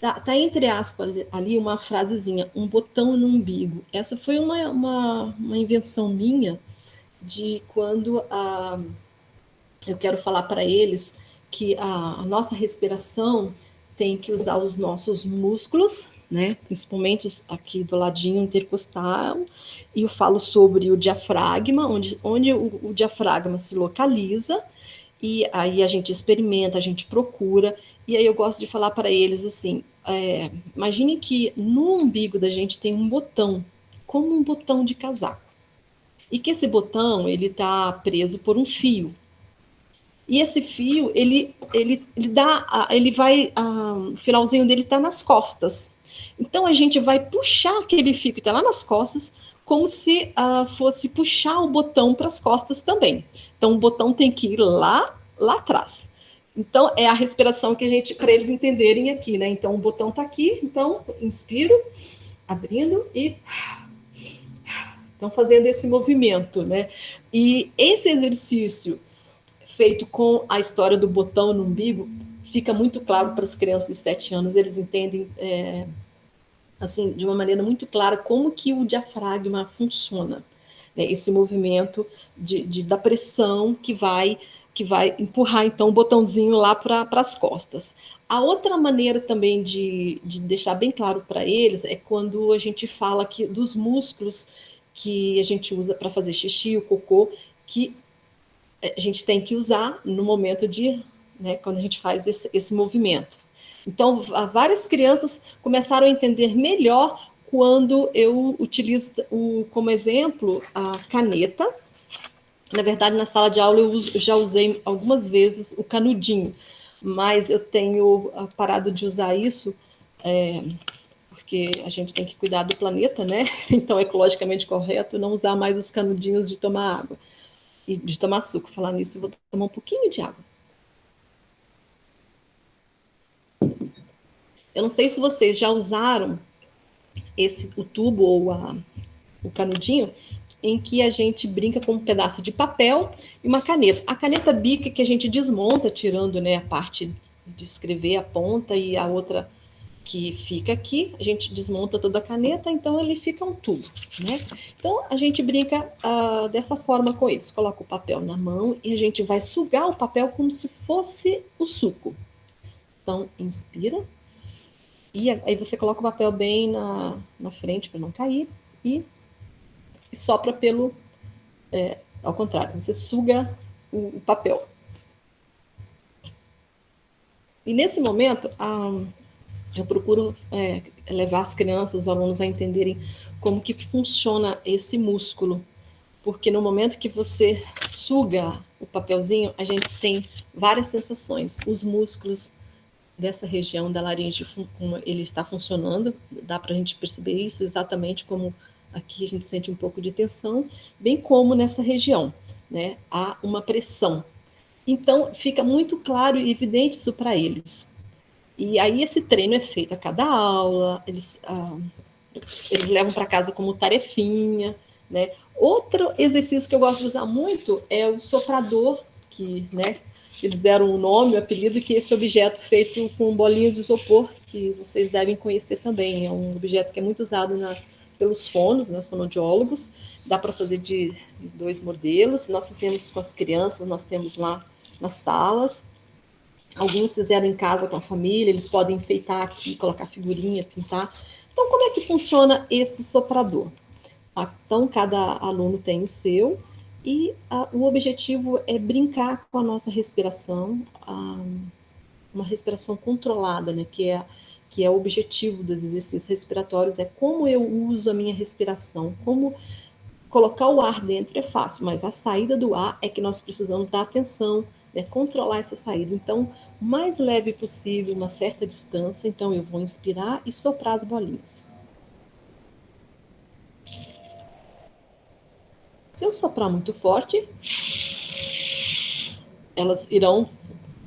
Tá entre aspas ali uma frasezinha, um botão no umbigo. Essa foi uma invenção minha de quando eu quero falar para eles que a nossa respiração tem que usar os nossos músculos, né? Principalmente aqui do ladinho intercostal, e eu falo sobre o diafragma, onde o diafragma se localiza, e aí a gente experimenta, a gente procura, e aí eu gosto de falar para eles assim, imagine que no umbigo da gente tem um botão, como um botão de casaco, e que esse botão, ele está preso por um fio, e esse fio, o finalzinho dele está nas costas. Então, a gente vai puxar aquele fio que está lá nas costas, como se fosse puxar o botão para as costas também. Então, o botão tem que ir lá atrás. Então, é a respiração que a gente, para eles entenderem aqui, né? Então, o botão está aqui, então, inspiro, abrindo e... Então, fazendo esse movimento, né? E esse exercício feito com a história do botão no umbigo, fica muito claro para as crianças de 7 anos, eles entendem assim, de uma maneira muito clara como que o diafragma funciona, né? Esse movimento da pressão que vai empurrar, então, o botãozinho lá para as costas. A outra maneira também de deixar bem claro para eles é quando a gente fala dos músculos que a gente usa para fazer xixi, o cocô, que a gente tem que usar no momento quando a gente faz esse movimento. Então, várias crianças começaram a entender melhor quando eu utilizo como exemplo a caneta. Na verdade, na sala de aula eu já usei algumas vezes o canudinho, mas eu tenho parado de usar isso porque a gente tem que cuidar do planeta, né? Então, é ecologicamente correto não usar mais os canudinhos de tomar água. E de tomar suco. Falar nisso, eu vou tomar um pouquinho de água. Eu não sei se vocês já usaram o tubo ou o canudinho, em que a gente brinca com um pedaço de papel e uma caneta. A caneta bica que a gente desmonta, tirando, né, a parte de escrever, a ponta, e a outra que fica aqui, a gente desmonta toda a caneta, então ele fica um tubo, né? Então, a gente brinca dessa forma com eles. Coloca o papel na mão e a gente vai sugar o papel como se fosse o suco. Então, inspira. E aí você coloca o papel bem na frente para não cair e sopra ao contrário, você suga o papel. E nesse momento, eu procuro levar as crianças, os alunos a entenderem como que funciona esse músculo, porque no momento que você suga o papelzinho, a gente tem várias sensações. Os músculos dessa região da laringe, como ele está funcionando, dá para a gente perceber isso exatamente como aqui a gente sente um pouco de tensão, bem como nessa região, né? Há uma pressão. Então, fica muito claro e evidente isso para eles. E aí esse treino é feito a cada aula, eles levam para casa como tarefinha, né? Outro exercício que eu gosto de usar muito é o soprador, que, né, eles deram o nome, o apelido, que é esse objeto feito com bolinhas de isopor, que vocês devem conhecer também. É um objeto que é muito usado pelos fonos, né, fonoaudiólogos. Dá para fazer de 2 modelos. Nós fizemos com as crianças, nós temos lá nas salas. Alguns fizeram em casa com a família, eles podem enfeitar aqui, colocar figurinha, pintar. Então, como é que funciona esse soprador? Então, cada aluno tem o seu, e o objetivo é brincar com a nossa respiração, uma respiração controlada, né? Que é o objetivo dos exercícios respiratórios, é como eu uso a minha respiração, como colocar o ar dentro é fácil, mas a saída do ar é que nós precisamos dar atenção, né? Controlar essa saída. Então, o mais leve possível, uma certa distância, então eu vou inspirar e soprar as bolinhas. Se eu soprar muito forte, elas irão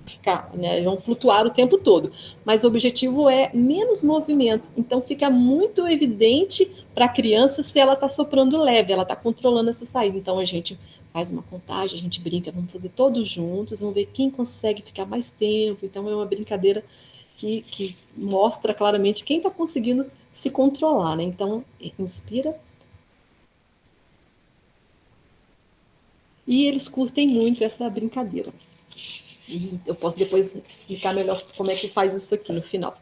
ficar, né, irão flutuar o tempo todo. Mas o objetivo é menos movimento. Então fica muito evidente para a criança se ela está soprando leve, ela está controlando essa saída. Então a gente faz uma contagem, a gente brinca, vamos fazer todos juntos, vamos ver quem consegue ficar mais tempo. Então é uma brincadeira que mostra claramente quem está conseguindo se controlar, né? Então inspira. E eles curtem muito essa brincadeira. E eu posso depois explicar melhor como é que faz isso aqui no final.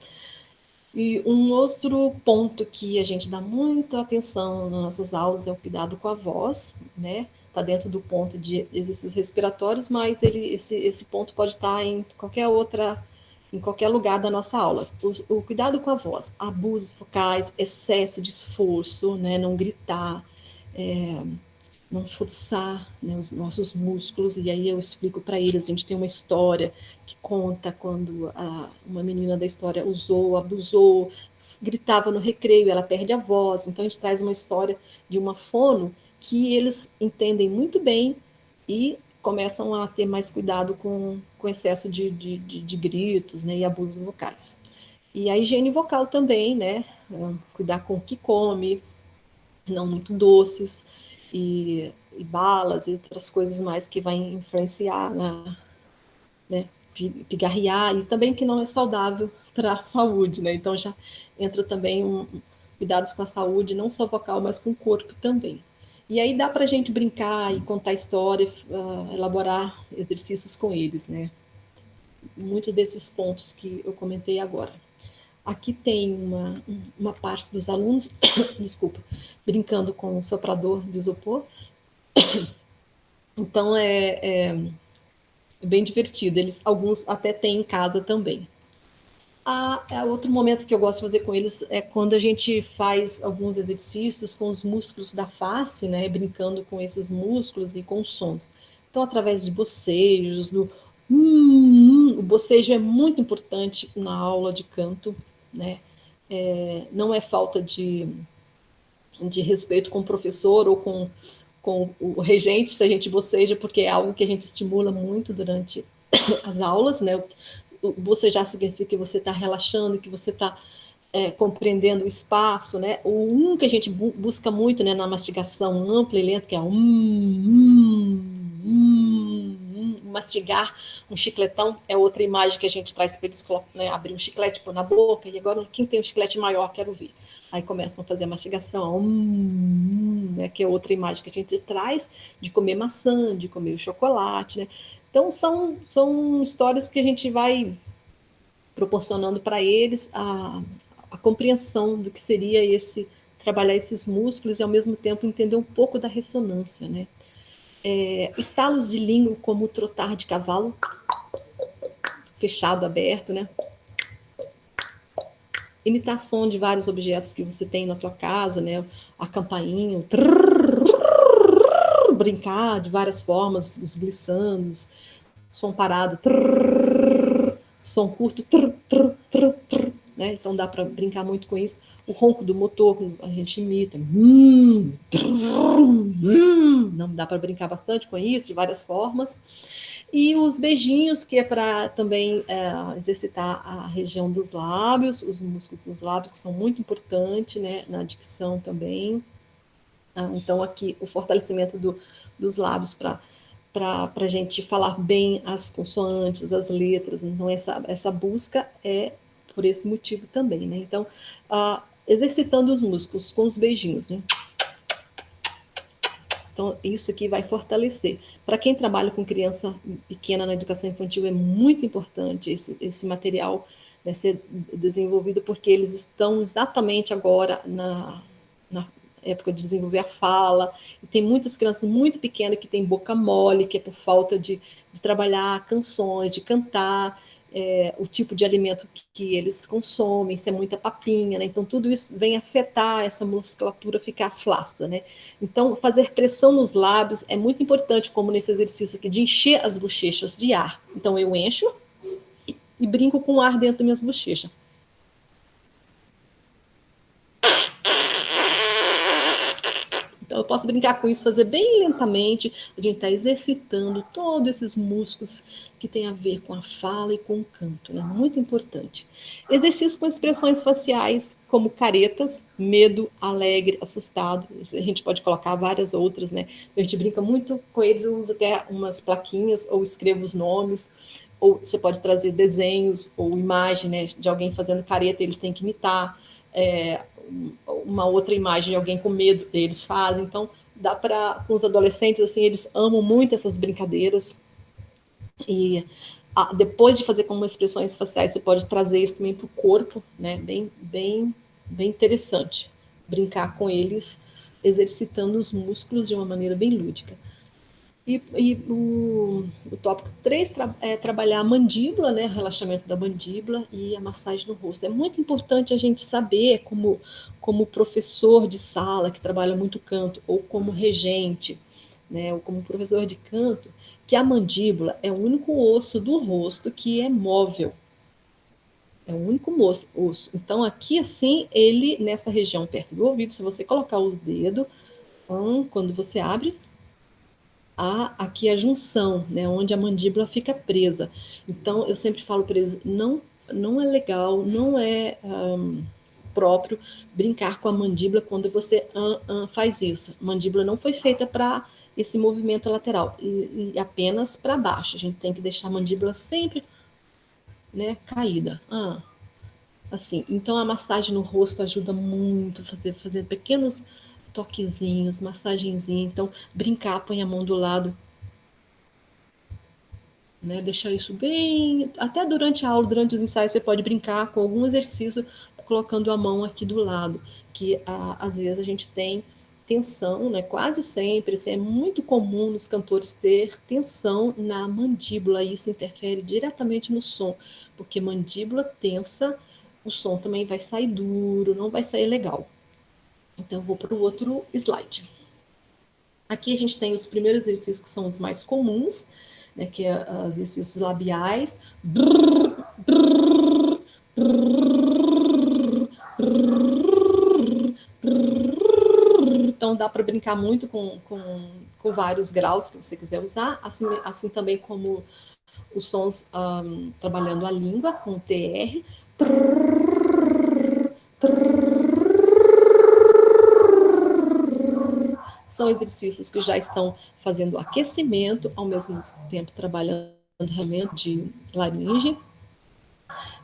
E um outro ponto que a gente dá muita atenção nas nossas aulas é o cuidado com a voz, né? Está dentro do ponto de exercícios respiratórios, mas esse ponto pode estar em qualquer lugar da nossa aula. O cuidado com a voz, abusos vocais, excesso de esforço, né? Não gritar, não forçar, né, os nossos músculos, e aí eu explico para eles. A gente tem uma história que conta quando uma menina da história abusou, gritava no recreio, ela perde a voz. Então a gente traz uma história de uma fono que eles entendem muito bem e começam a ter mais cuidado com excesso de gritos, né, e abusos vocais. E a higiene vocal também, né, cuidar com o que come, não muito doces, e balas e outras coisas mais que vai influenciar né, pigarrear, e também que não é saudável para a saúde, né? Então já entra também cuidados com a saúde, não só vocal, mas com o corpo também. E aí dá para a gente brincar e contar história, elaborar exercícios com eles, né? Muitos desses pontos que eu comentei agora. Aqui tem uma parte dos alunos, desculpa, brincando com o soprador de isopor. Então é bem divertido. Alguns até têm em casa também. Outro momento que eu gosto de fazer com eles é quando a gente faz alguns exercícios com os músculos da face, né, brincando com esses músculos e com sons. Então, através de bocejos, o bocejo é muito importante na aula de canto, né? Não é falta de respeito com o professor ou com o regente se a gente boceja, porque é algo que a gente estimula muito durante as aulas, né? Bocejar significa que você está relaxando, que você está compreendendo o espaço, né? O que a gente busca muito, né, na mastigação ampla e lenta, que é mastigar um chicletão, é outra imagem que a gente traz para eles, né, abrir um chiclete, pôr na boca, e agora quem tem um chiclete maior, quero ver. Aí começam a fazer a mastigação, né, que é outra imagem que a gente traz de comer maçã, de comer o chocolate, né? Então, são histórias que a gente vai proporcionando para eles a compreensão do que seria trabalhar esses músculos e, ao mesmo tempo, entender um pouco da ressonância, né? Estalos de língua, como trotar de cavalo, fechado, aberto, né? Imitação de vários objetos que você tem na tua casa, né? A campainha, brincar de várias formas, os glissandos, som parado, som curto, né? Então dá para brincar muito com isso. O ronco do motor, a gente imita, não dá para brincar bastante com isso, de várias formas. E os beijinhos, que é para também exercitar a região dos lábios, os músculos dos lábios, que são muito importantes, né, na dicção também. Então, aqui, o fortalecimento dos lábios para a gente falar bem as consoantes, as letras. Então, essa busca é por esse motivo também, né? Então, exercitando os músculos com os beijinhos, né? Então, isso aqui vai fortalecer. Para quem trabalha com criança pequena na educação infantil, é muito importante esse material, né, ser desenvolvido, porque eles estão exatamente agora na época de desenvolver a fala, e tem muitas crianças muito pequenas que têm boca mole, que é por falta de trabalhar canções, de cantar, o tipo de alimento que eles consomem, se é muita papinha, né? Então tudo isso vem afetar essa musculatura, ficar flácida, né? Então fazer pressão nos lábios é muito importante, como nesse exercício aqui, de encher as bochechas de ar. Então eu encho e brinco com o ar dentro das minhas bochechas. Então, eu posso brincar com isso, fazer bem lentamente. A gente está exercitando todos esses músculos que tem a ver com a fala e com o canto, né? Muito importante. Exercício com expressões faciais, como caretas, medo, alegre, assustado. A gente pode colocar várias outras, né? Então, a gente brinca muito com eles, eu uso até umas plaquinhas, ou escrevo os nomes, ou você pode trazer desenhos ou imagem, né, de alguém fazendo careta, eles têm que imitar. Uma outra imagem de alguém com medo, eles fazem. Então, dá para, com os adolescentes, assim, eles amam muito essas brincadeiras. E depois de fazer como expressões faciais, você pode trazer isso também para o corpo, né? Bem interessante. Brincar com eles, exercitando os músculos de uma maneira bem lúdica. E o tópico 3 é trabalhar a mandíbula, né? Relaxamento da mandíbula e a massagem no rosto. É muito importante a gente saber, como professor de sala que trabalha muito canto, ou como regente, né? Ou como professor de canto, que a mandíbula é o único osso do rosto que é móvel. É o único osso. Então, aqui, assim, nessa região perto do ouvido, se você colocar o dedo, quando você abre, há aqui a junção, né, onde a mandíbula fica presa. Então, eu sempre falo para eles, não é legal, não é próprio brincar com a mandíbula quando você faz isso. A mandíbula não foi feita para esse movimento lateral, e apenas para baixo. A gente tem que deixar a mandíbula sempre, né, caída. Assim, então a massagem no rosto ajuda muito, fazer pequenos toquezinhos, massagenzinha. Então, brincar, põe a mão do lado, né? Deixar isso bem. Até durante a aula, durante os ensaios, você pode brincar com algum exercício, colocando a mão aqui do lado, que às vezes a gente tem tensão, né? Quase sempre, assim, é muito comum nos cantores ter tensão na mandíbula, e isso interfere diretamente no som, porque mandíbula tensa, o som também vai sair duro, não vai sair legal. Então, eu vou para o outro slide. Aqui a gente tem os primeiros exercícios que são os mais comuns, né, que é os exercícios labiais. Então, dá para brincar muito com vários graus que você quiser usar, assim também como os sons trabalhando a língua com o TR. São exercícios que já estão fazendo aquecimento, ao mesmo tempo trabalhando realmente de laringe,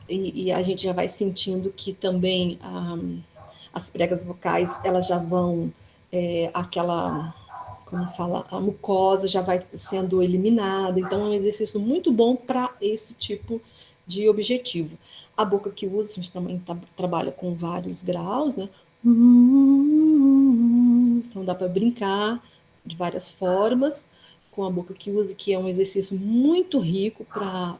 e a gente já vai sentindo que também as pregas vocais, elas já vão, como fala, a mucosa já vai sendo eliminada. Então, é um exercício muito bom para esse tipo de objetivo. A boca que usa, a gente também trabalha com vários graus, né? Então, dá para brincar de várias formas com a boca que usa, que é um exercício muito rico para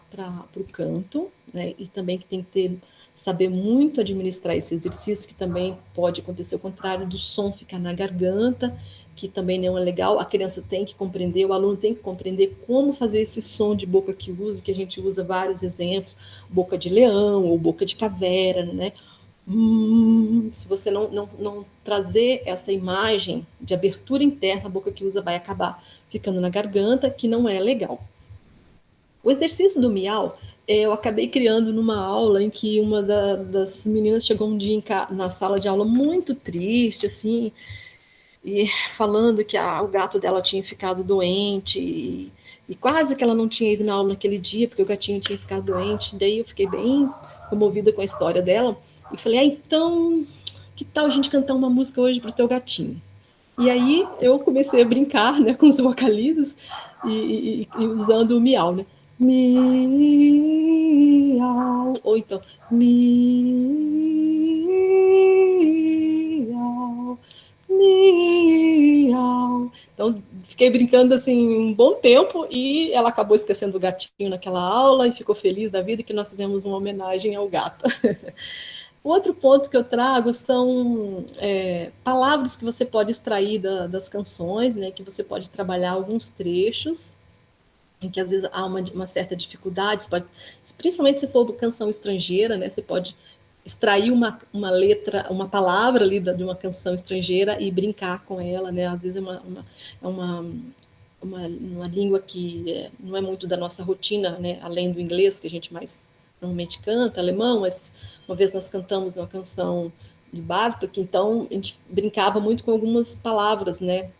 o canto, né? E também que tem que saber muito administrar esse exercício, que também pode acontecer o contrário do som ficar na garganta, que também não é legal. A criança tem que compreender, o aluno tem que compreender como fazer esse som de boca que usa, que a gente usa vários exemplos, boca de leão ou boca de caveira, né? Se você não trazer essa imagem de abertura interna, a boca que usa vai acabar ficando na garganta, que não é legal. O exercício do miau, eu acabei criando numa aula em que uma das meninas chegou um dia na sala de aula muito triste, assim, e falando que o gato dela tinha ficado doente, e quase que ela não tinha ido na aula naquele dia, porque o gatinho tinha ficado doente. Daí eu fiquei bem comovida com a história dela, e falei, então, que tal a gente cantar uma música hoje para o teu gatinho? E aí eu comecei a brincar, né, com os vocalizos e usando o miau, né? Miau, ou então miau, miau. Então, fiquei brincando assim um bom tempo, e ela acabou esquecendo o gatinho naquela aula e ficou feliz da vida que nós fizemos uma homenagem ao gato. O outro ponto que eu trago são palavras que você pode extrair das canções, né, que você pode trabalhar alguns trechos, em que às vezes há uma certa dificuldade, principalmente se for canção estrangeira, né, você pode extrair uma letra, uma palavra ali de uma canção estrangeira e brincar com ela, né, às vezes é uma língua que não é muito da nossa rotina, né, além do inglês, que a gente mais normalmente canta, alemão, mas uma vez nós cantamos uma canção de Bartók, então a gente brincava muito com algumas palavras, né,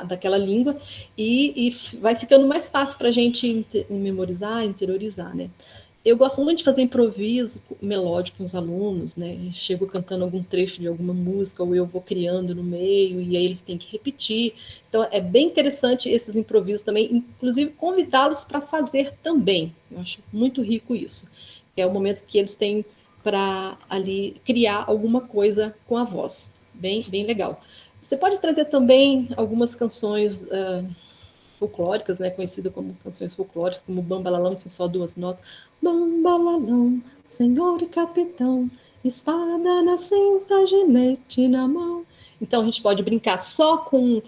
daquela língua, e vai ficando mais fácil para a gente memorizar, interiorizar, né. Eu gosto muito de fazer improviso melódico com os alunos, né? Chego cantando algum trecho de alguma música, ou eu vou criando no meio, e aí eles têm que repetir. Então, é bem interessante esses improvisos também, inclusive convidá-los para fazer também. Eu acho muito rico isso. É o momento que eles têm para ali criar alguma coisa com a voz. Bem, bem legal. Você pode trazer também algumas canções folclóricas, né, conhecidas como canções folclóricas, como Bambalalão, que são só 2 notas. Bambalalão, senhor e capitão, espada na cinta, ginete na mão. Então, a gente pode brincar só com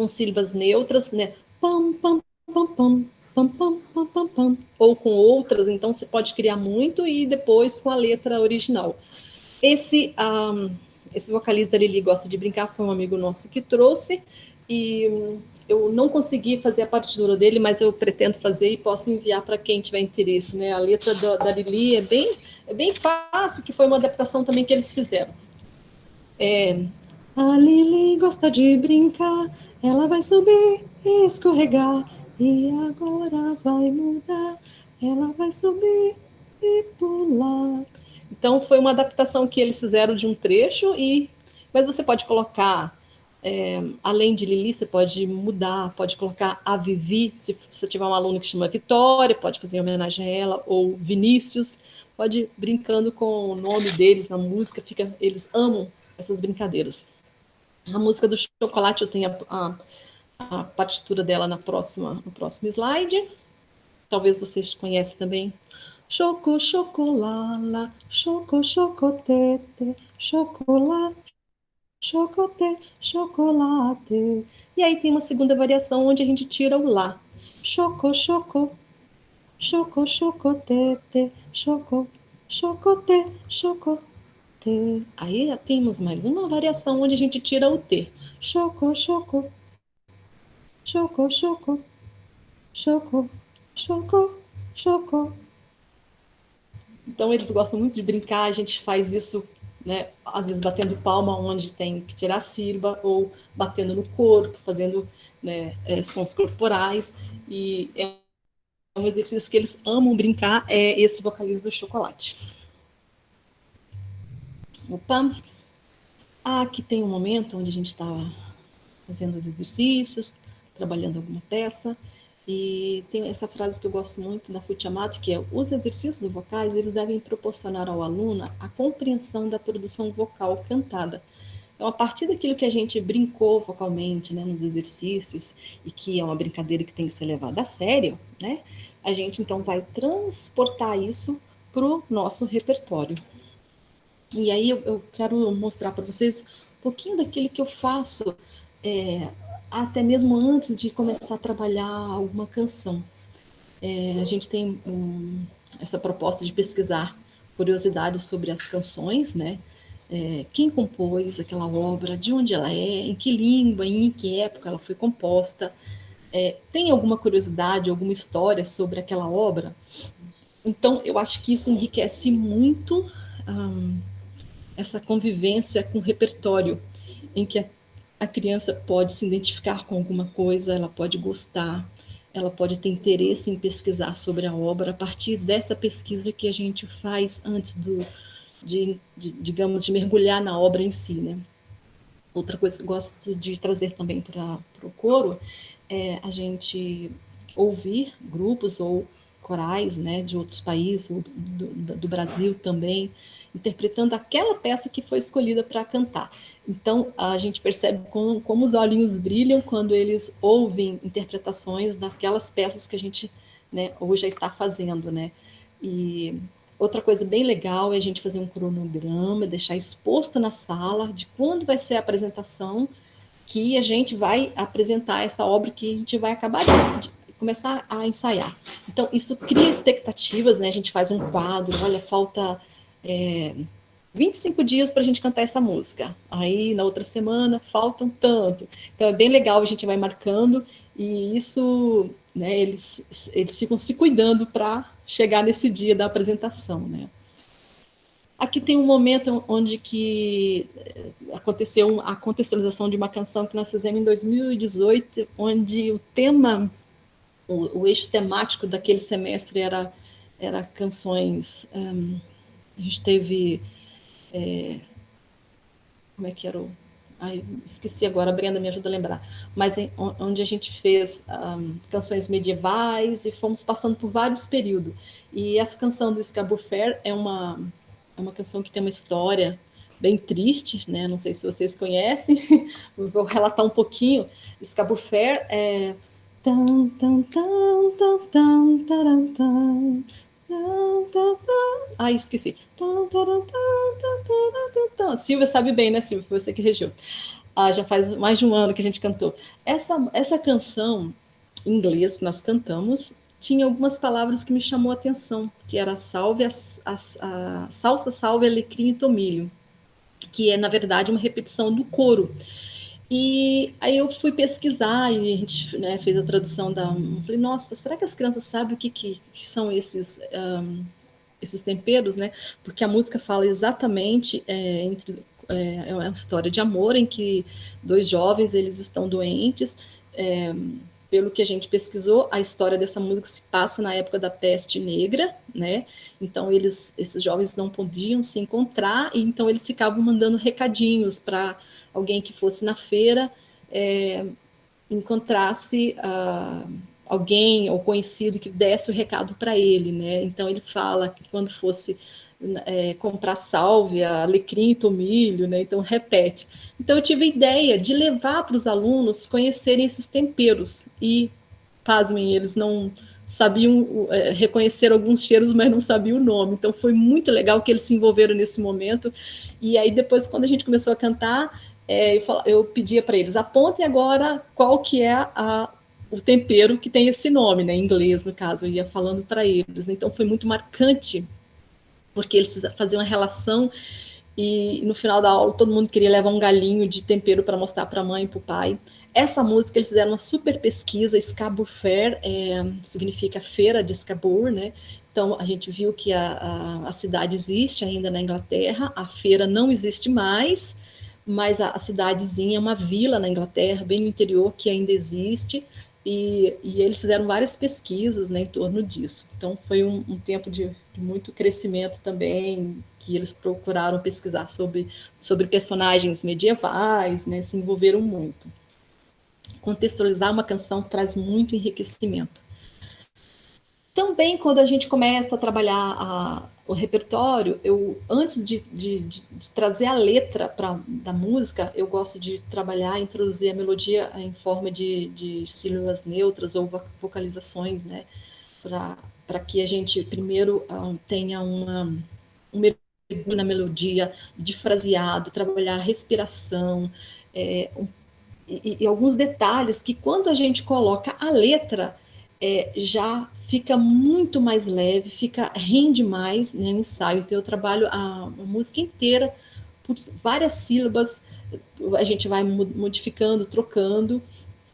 sílabas neutras, né? Pam, pam, pam, pam, pam, pam, pam, pam, pam. Ou com outras, então você pode criar muito e depois com a letra original. Esse vocalista Lili gosta de brincar, foi um amigo nosso que trouxe, e eu não consegui fazer a partitura dele, mas eu pretendo fazer e posso enviar para quem tiver interesse, né? A letra da Lili é bem fácil, que foi uma adaptação também que eles fizeram. A Lili gosta de brincar, ela vai subir e escorregar, e agora vai mudar, ela vai subir e pular. Então, foi uma adaptação que eles fizeram de um trecho, mas você pode colocar, além de Lili, você pode mudar, pode colocar a Vivi, se você tiver um aluno que chama Vitória, pode fazer homenagem a ela, ou Vinícius, pode ir brincando com o nome deles na música, eles amam essas brincadeiras. A música do Chocolate, eu tenho a partitura dela no próximo slide. Talvez vocês conheçam também. Choco, chocolala, choco, chocotete, chocolate, chocote, chocolate. E aí tem uma segunda variação onde a gente tira o lá. Choco, choco, choco, chocotete, choco, chocote, chocote. Aí temos mais uma variação onde a gente tira o T. Choco, choco, choco, choco, choco, choco, choco. Então eles gostam muito de brincar, a gente faz isso, né, às vezes batendo palma onde tem que tirar a sílaba, ou batendo no corpo, fazendo, né, sons corporais, e é um exercício que eles amam brincar, é esse vocalismo do Chocolate. Opa! Aqui tem um momento onde a gente estava fazendo os exercícios, trabalhando alguma peça, e tem essa frase que eu gosto muito da Futiamati, que é: os exercícios vocais, eles devem proporcionar ao aluno a compreensão da produção vocal cantada. Então, a partir daquilo que a gente brincou vocalmente, né, nos exercícios, e que é uma brincadeira que tem que ser levada a sério, né, a gente então vai transportar isso para o nosso repertório. E aí eu quero mostrar para vocês um pouquinho daquilo que eu faço, até mesmo antes de começar a trabalhar alguma canção. A gente tem essa proposta de pesquisar curiosidades sobre as canções, né? Quem compôs aquela obra, de onde ela é, em que língua, em que época ela foi composta, tem alguma curiosidade, alguma história sobre aquela obra? Então, eu acho que isso enriquece muito essa convivência com o repertório, em que a criança pode se identificar com alguma coisa, ela pode gostar, ela pode ter interesse em pesquisar sobre a obra a partir dessa pesquisa que a gente faz antes digamos, de mergulhar na obra em si, né? Outra coisa que eu gosto de trazer também para o coro é a gente ouvir grupos ou corais, né, de outros países, ou do Brasil também, interpretando aquela peça que foi escolhida para cantar. Então, a gente percebe como os olhinhos brilham quando eles ouvem interpretações daquelas peças que a gente, né, hoje já está fazendo, né? E outra coisa bem legal é a gente fazer um cronograma, deixar exposto na sala de quando vai ser a apresentação, que a gente vai apresentar essa obra que a gente vai acabar de começar a ensaiar. Então, isso cria expectativas, né? A gente faz um quadro, olha, falta 25 dias para a gente cantar essa música. Aí, na outra semana, faltam tanto. Então, é bem legal, a gente vai marcando, e isso, né, eles ficam se cuidando para chegar nesse dia da apresentação, né? Aqui tem um momento onde que aconteceu a contextualização de uma canção que nós fizemos em 2018, onde o tema o eixo temático daquele semestre era canções. A gente teve. Como é que era o. Ai, esqueci agora, a Brenda me ajuda a lembrar. Mas onde a gente fez canções medievais e fomos passando por vários períodos. E essa canção do Scarborough Fair é uma canção que tem uma história bem triste, né? Não sei se vocês conhecem, vou relatar um pouquinho. Scarborough Fair é. Ai, esqueci. Silvia sabe bem, né, Silvia? Foi você que regeu. Já faz mais de um ano que a gente cantou. Essa canção em inglês que nós cantamos tinha algumas palavras que me chamou a atenção, que era salve, a salsa, salve, alecrim e tomilho, que é, na verdade, uma repetição do coro. E aí eu fui pesquisar e a gente, né, fez a tradução da... Eu falei, nossa, será que as crianças sabem o que são esses temperos, né? Porque a música fala exatamente é uma história de amor em que dois jovens, eles estão doentes. Pelo que a gente pesquisou, a história dessa música se passa na época da peste negra, né? Então esses jovens não podiam se encontrar, e então eles ficavam mandando recadinhos para alguém que fosse na feira, encontrasse alguém ou conhecido que desse o recado para ele, né? Então ele fala que quando fosse comprar sálvia, alecrim e tomilho, né? Então repete. Então eu tive a ideia de levar para os alunos conhecerem esses temperos e, pasmem, eles não sabiam reconhecer alguns cheiros, mas não sabiam o nome. Então foi muito legal que eles se envolveram nesse momento. E aí depois, quando a gente começou a cantar, eu pedia para eles, apontem agora qual que é o tempero que tem esse nome, né? Em inglês, no caso, eu ia falando para eles. Então foi muito marcante, porque eles faziam uma relação, e no final da aula todo mundo queria levar um galinho de tempero para mostrar para a mãe e para o pai. Essa música eles fizeram uma super pesquisa. Scarborough Fair significa feira de Scarborough, né? Então a gente viu que a cidade existe ainda na Inglaterra, a feira não existe mais, mas a cidadezinha é uma vila na Inglaterra, bem no interior, que ainda existe. E eles fizeram várias pesquisas, né, em torno disso. Então foi um tempo de muito crescimento também, que eles procuraram pesquisar sobre personagens medievais, né, se envolveram muito. Contextualizar uma canção traz muito enriquecimento. Também, quando a gente começa a trabalhar o repertório, antes de trazer a letra da música, eu gosto de trabalhar, introduzir a melodia em forma de sílabas neutras ou vocalizações, né? Para que a gente primeiro tenha um mergulho na melodia, de fraseado, trabalhar a respiração, e alguns detalhes que, quando a gente coloca a letra, já fica muito mais leve, rende mais, né, no ensaio. Então eu trabalho a música inteira por várias sílabas, a gente vai modificando, trocando,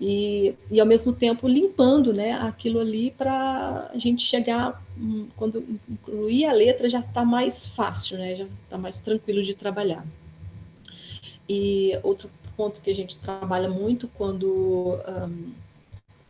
e ao mesmo tempo limpando, né, aquilo ali, para a gente chegar, quando incluir a letra, já está mais fácil, né, já está mais tranquilo de trabalhar. E outro ponto que a gente trabalha muito, quando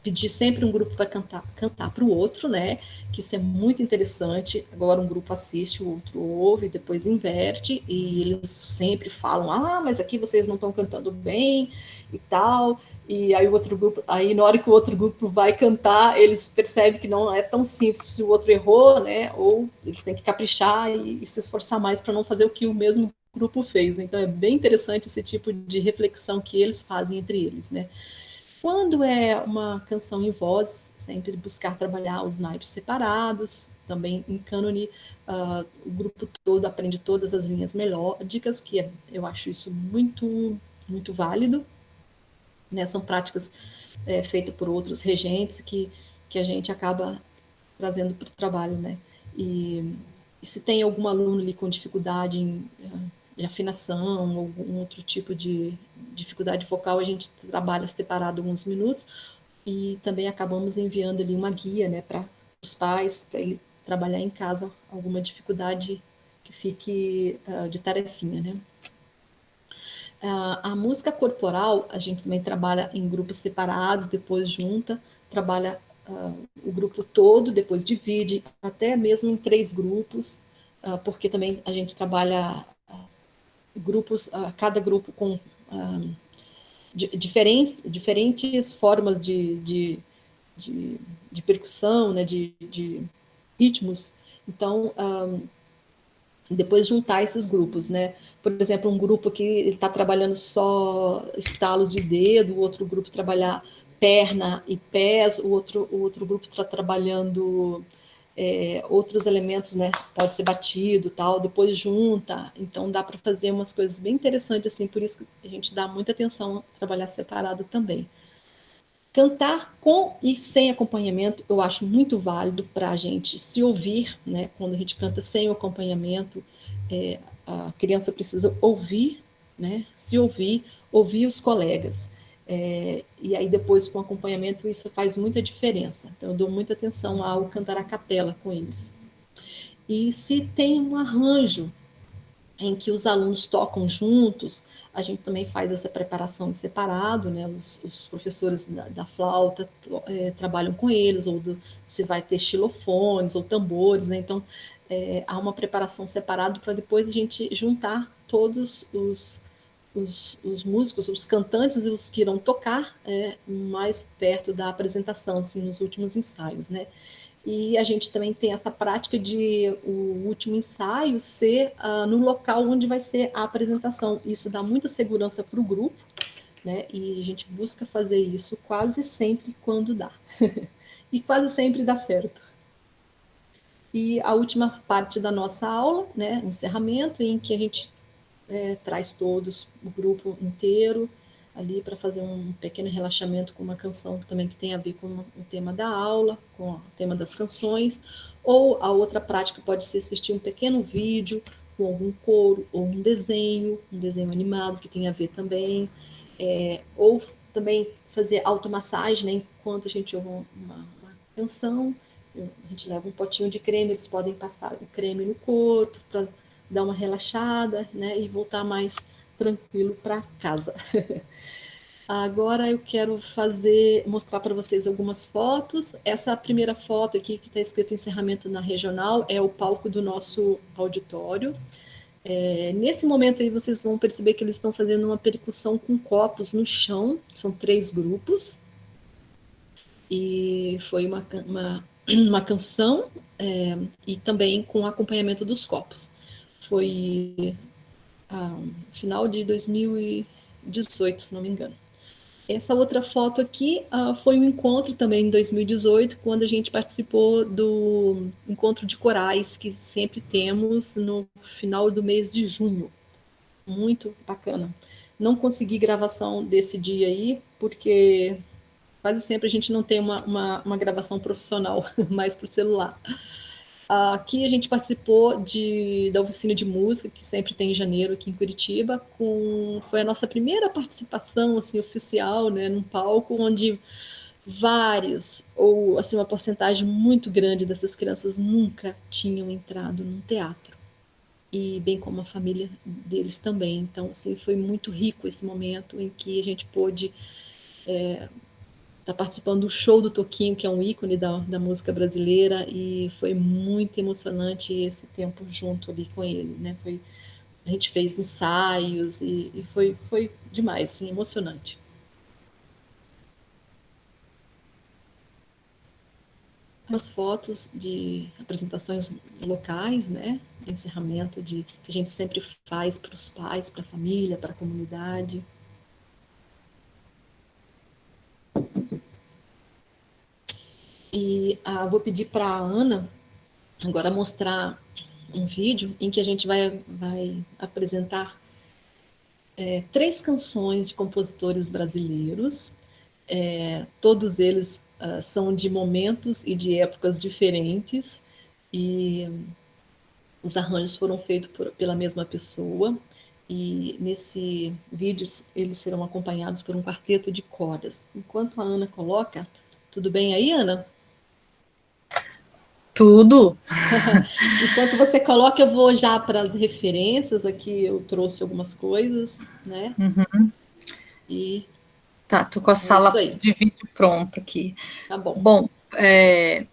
pedir sempre um grupo para cantar para o outro, né? Que isso é muito interessante. Agora um grupo assiste, o outro ouve, depois inverte, e eles sempre falam: mas aqui vocês não estão cantando bem e tal. E aí na hora que o outro grupo vai cantar, eles percebem que não é tão simples se o outro errou, né? Ou eles têm que caprichar e se esforçar mais para não fazer o que o mesmo grupo fez, né? Então é bem interessante esse tipo de reflexão que eles fazem entre eles, né? Quando é uma canção em voz, sempre buscar trabalhar os naipes separados. Também em cânone, o grupo todo aprende todas as linhas melódicas, que eu acho isso muito, muito válido, né? São práticas feitas por outros regentes que a gente acaba trazendo para o trabalho, né? E se tem algum aluno ali com dificuldade de afinação, ou algum outro tipo de dificuldade vocal, a gente trabalha separado alguns minutos, e também acabamos enviando ali uma guia, né, para os pais, para ele trabalhar em casa alguma dificuldade que fique de tarefinha, né. A música corporal, a gente também trabalha em grupos separados, depois junta, trabalha o grupo todo, depois divide até mesmo em 3 grupos, porque também a gente trabalha grupos, cada grupo com diferentes formas de percussão, né, de ritmos. Então, depois juntar esses grupos, né? Por exemplo, um grupo que está trabalhando só estalos de dedo, o outro grupo trabalhar perna e pés, o outro grupo está trabalhando outros elementos, né? Pode ser batido, tal, depois junta. Então dá para fazer umas coisas bem interessantes assim, por isso que a gente dá muita atenção a trabalhar separado também. Cantar com e sem acompanhamento eu acho muito válido para a gente se ouvir, né? Quando a gente canta sem o acompanhamento, a criança precisa ouvir, né? Se ouvir os colegas. E aí depois com acompanhamento isso faz muita diferença. Então eu dou muita atenção ao cantar a capela com eles. E se tem um arranjo em que os alunos tocam juntos, a gente também faz essa preparação de separado, né? Os professores da flauta trabalham com eles, ou se vai ter xilofones ou tambores, né? Então, há uma preparação separada para depois a gente juntar todos os músicos, os cantantes e os que irão tocar mais perto da apresentação, assim, nos últimos ensaios, né? E a gente também tem essa prática de o último ensaio ser no local onde vai ser a apresentação. Isso dá muita segurança para o grupo, né? E a gente busca fazer isso quase sempre quando dá. E quase sempre dá certo. E a última parte da nossa aula, né? O encerramento, em que a gente traz todos, o grupo inteiro, ali para fazer um pequeno relaxamento com uma canção também que tem a ver com o tema da aula, com o tema das canções, ou a outra prática pode ser assistir um pequeno vídeo com algum coro, ou um desenho animado que tem a ver também, ou também fazer automassagem, né, enquanto a gente ouve uma canção, a gente leva um potinho de creme, eles podem passar o creme no corpo para dar uma relaxada, né, e voltar mais tranquilo para casa. Agora eu quero mostrar para vocês algumas fotos. Essa primeira foto aqui, que está escrito encerramento na regional, é o palco do nosso auditório. Nesse momento aí vocês vão perceber que eles estão fazendo uma percussão com copos no chão, são 3 grupos. E foi uma canção e também com acompanhamento dos copos. Foi final de 2018, se não me engano. Essa outra foto aqui foi um encontro também em 2018, quando a gente participou do encontro de corais, que sempre temos no final do mês de junho. Muito bacana. Não consegui gravação desse dia aí, porque quase sempre a gente não tem uma gravação profissional, mais por celular. Aqui a gente participou da oficina de música, que sempre tem em janeiro aqui em Curitiba, foi a nossa primeira participação assim, oficial, né, num palco onde vários, ou assim, uma porcentagem muito grande dessas crianças nunca tinham entrado num teatro, e bem como a família deles também. Então, assim, foi muito rico esse momento em que a gente pôde tá participando do show do Toquinho, que é um ícone da música brasileira, e foi muito emocionante esse tempo junto ali com ele, né? A gente fez ensaios e foi demais, assim, emocionante. Umas fotos de apresentações locais, né? De encerramento que a gente sempre faz para os pais, para a família, para a comunidade. E vou pedir para a Ana agora mostrar um vídeo em que a gente vai apresentar 3 canções de compositores brasileiros. Todos eles são de momentos e de épocas diferentes, e os arranjos foram feitos pela mesma pessoa, e nesse vídeo eles serão acompanhados por um quarteto de cordas. Enquanto a Ana coloca, tudo bem aí, Ana? Tudo. Enquanto você coloca, eu vou já para as referências. Aqui eu trouxe algumas coisas, né? Uhum. E tá, tô com a sala de vídeo pronta aqui. Tá bom. Bom,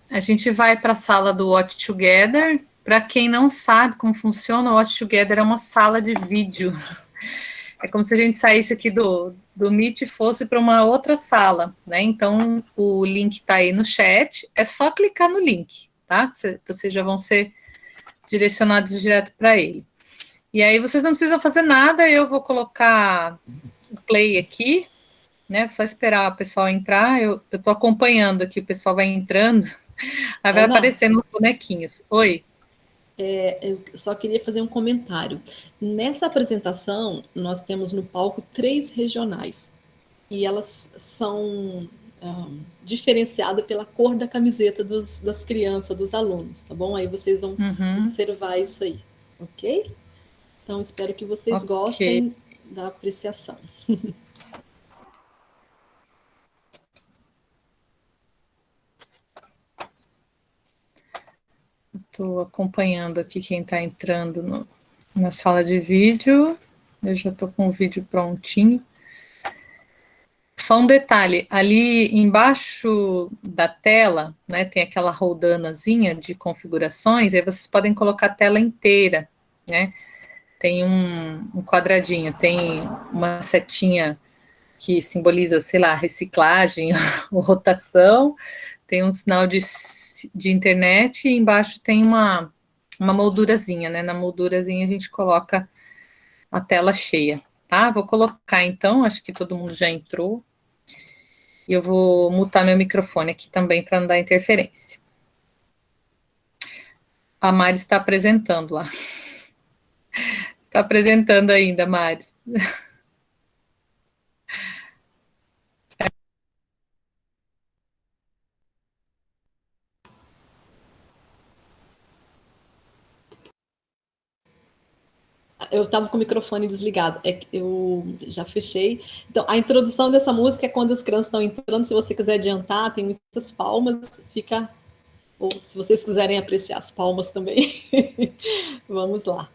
a gente vai para a sala do Watch Together. Para quem não sabe como funciona, o Watch Together é uma sala de vídeo. É como se a gente saísse aqui do Meet e fosse para uma outra sala, né? Então, o link está aí no chat, é só clicar no link, tá? Vocês já vão ser direcionados direto para ele. E aí, vocês não precisam fazer nada, eu vou colocar o play aqui, né? Só esperar o pessoal entrar, eu estou acompanhando aqui, o pessoal vai entrando, aí vai aparecendo os bonequinhos. Oi. Eu só queria fazer um comentário. Nessa apresentação, nós temos no palco 3 regionais. E elas são diferenciadas pela cor da camiseta das crianças, dos alunos, tá bom? Aí vocês vão observar isso aí, ok? Então, espero que vocês gostem da apreciação. Estou acompanhando aqui quem está entrando na sala de vídeo. Eu já estou com o vídeo prontinho. Só um detalhe, ali embaixo da tela, né, tem aquela roldanazinha de configurações, aí vocês podem colocar a tela inteira, né? Tem um quadradinho, tem uma setinha que simboliza, sei lá, reciclagem ou rotação, tem um sinal de internet e embaixo tem uma moldurazinha, né? Na moldurazinha a gente coloca a tela cheia, tá? Vou colocar então, acho que todo mundo já entrou. E eu vou mutar meu microfone aqui também para não dar interferência. A Mari está apresentando lá. Está apresentando ainda, Mari. Eu estava com o microfone desligado, eu já fechei. Então, a introdução dessa música é quando as crianças estão entrando. Se você quiser adiantar, tem muitas palmas, fica. Ou se vocês quiserem apreciar as palmas também, vamos lá.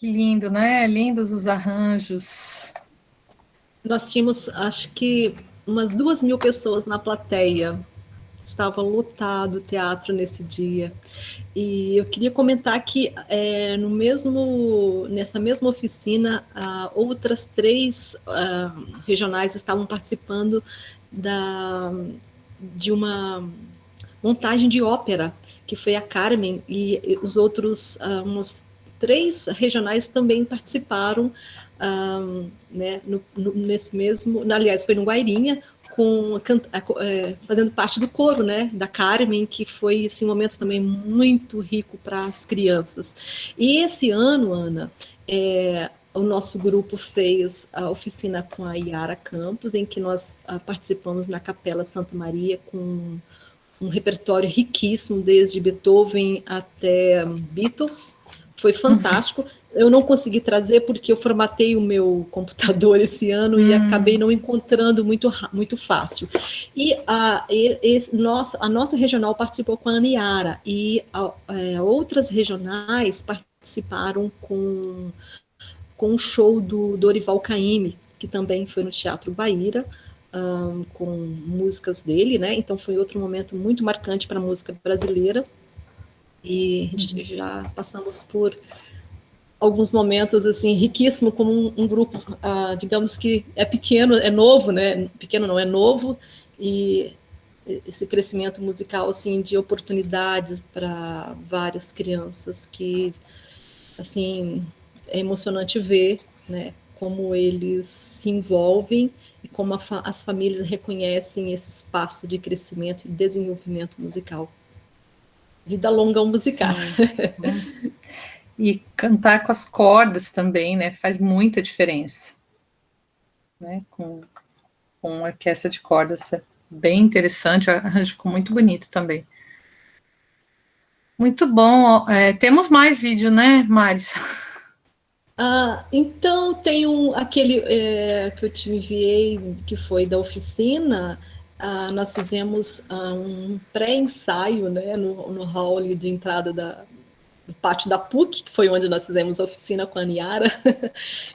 Que lindo, né? Lindos os arranjos. Nós tínhamos, acho que, umas 2.000 pessoas na plateia. Estava lotado o teatro nesse dia. E eu queria comentar que nessa mesma oficina, outras 3 regionais estavam participando de uma montagem de ópera, que foi a Carmen, e os outros, umas 3 regionais também participaram, né, nesse mesmo, aliás, foi no Guairinha, fazendo parte do coro, né, da Carmen, que foi assim, um momento também muito rico para as crianças. E esse ano, Ana, o nosso grupo fez a oficina com a Yara Campos, em que nós participamos na Capela Santa Maria com um repertório riquíssimo, desde Beethoven até Beatles. Foi fantástico. Eu não consegui trazer porque eu formatei o meu computador esse ano e acabei não encontrando muito fácil. E a nossa regional participou com a Aniara e outras regionais participaram com um show do Dorival Caymmi, que também foi no Teatro Guaíra, com músicas dele, né? Então foi outro momento muito marcante para a música brasileira. E a gente já passamos por alguns momentos assim riquíssimo, como um grupo, digamos que é pequeno, é novo, né? Pequeno não é novo, e esse crescimento musical assim de oportunidades para várias crianças que assim é emocionante ver, né? Como eles se envolvem e como as famílias reconhecem esse espaço de crescimento e desenvolvimento musical. Vida longa ao musical. E cantar com as cordas também, né? Faz muita diferença. Né? Com uma orquestra de cordas é bem interessante, o arranjo ficou muito bonito também. Muito bom. Temos mais vídeo, né, Maris? Então tem aquele que eu te enviei, que foi da oficina. Nós fizemos um pré-ensaio, né, no hall de entrada do pátio da PUC, que foi onde nós fizemos a oficina com a Aniara.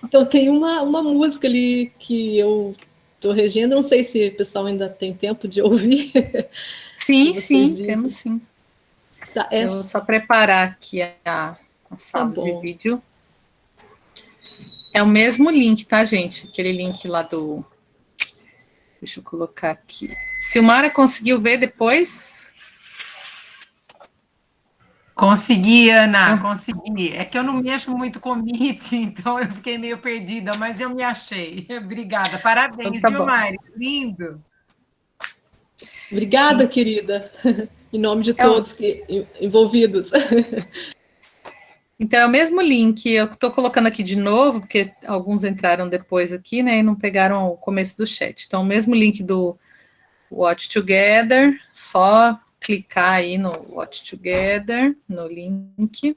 Então tem uma música ali que eu estou regendo, não sei se o pessoal ainda tem tempo de ouvir. Sim, temos sim. Tá, eu vou só preparar aqui a sala de vídeo. É o mesmo link, tá, gente? Aquele link lá do... Deixa eu colocar aqui. Silmara conseguiu ver depois? Consegui, Ana, consegui. É que eu não mexo muito com Meet, então eu fiquei meio perdida, mas eu me achei. Obrigada, parabéns, então, viu, Mari? Lindo. Obrigada, querida, em nome de todos envolvidos. Então, é o mesmo link, eu estou colocando aqui de novo, porque alguns entraram depois aqui, né, e não pegaram o começo do chat. Então, o mesmo link do Watch Together, só clicar aí no Watch Together, no link,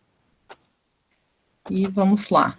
e vamos lá.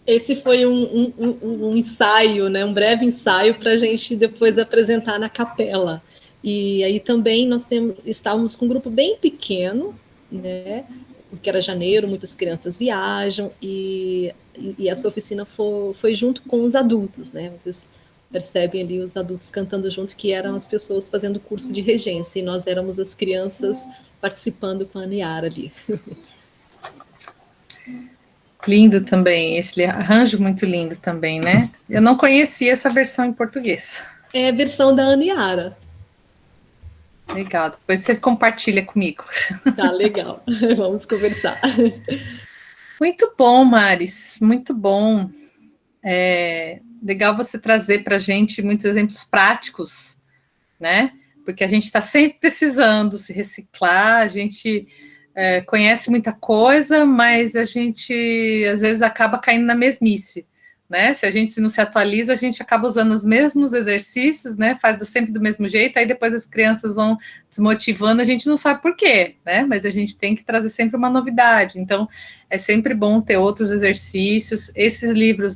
Esse foi um ensaio, né? Um breve ensaio para a gente depois apresentar na capela. E aí também estávamos com um grupo bem pequeno, né? Porque era janeiro, muitas crianças viajam, e essa oficina foi junto com os adultos, né? Vocês percebem ali os adultos cantando juntos, que eram as pessoas fazendo curso de regência, e nós éramos as crianças participando com a Niara ali. Lindo também, esse arranjo muito lindo também, né? Eu não conhecia essa versão em português. É a versão da Aniara. Legal, depois você compartilha comigo. Tá, legal. Vamos conversar. Muito bom, Maris, muito bom. Legal você trazer para a gente muitos exemplos práticos, né? Porque a gente está sempre precisando se reciclar, a gente conhece muita coisa, mas a gente às vezes acaba caindo na mesmice, né? Se a gente não se atualiza, a gente acaba usando os mesmos exercícios, né? Faz sempre do mesmo jeito, aí depois as crianças vão desmotivando, a gente não sabe por quê, né? Mas a gente tem que trazer sempre uma novidade. Então, é sempre bom ter outros exercícios. Esses livros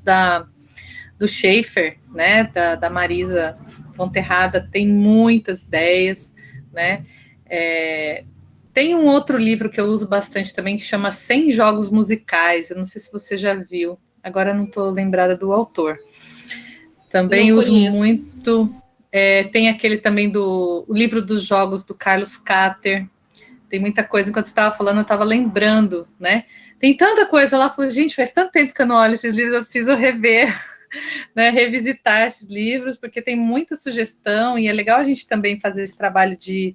do Schaefer, né? Da Marisa Fonterrada, tem muitas ideias, né? Tem um outro livro que eu uso bastante também, que chama 100 Jogos Musicais. Eu não sei se você já viu. Agora não estou lembrada do autor. Também uso muito. Tem aquele também o livro dos jogos do Carlos Cater. Tem muita coisa. Enquanto você estava falando, eu estava lembrando, né? Tem tanta coisa lá. Falei, gente, faz tanto tempo que eu não olho esses livros, eu preciso rever, né? Revisitar esses livros, porque tem muita sugestão e é legal a gente também fazer esse trabalho de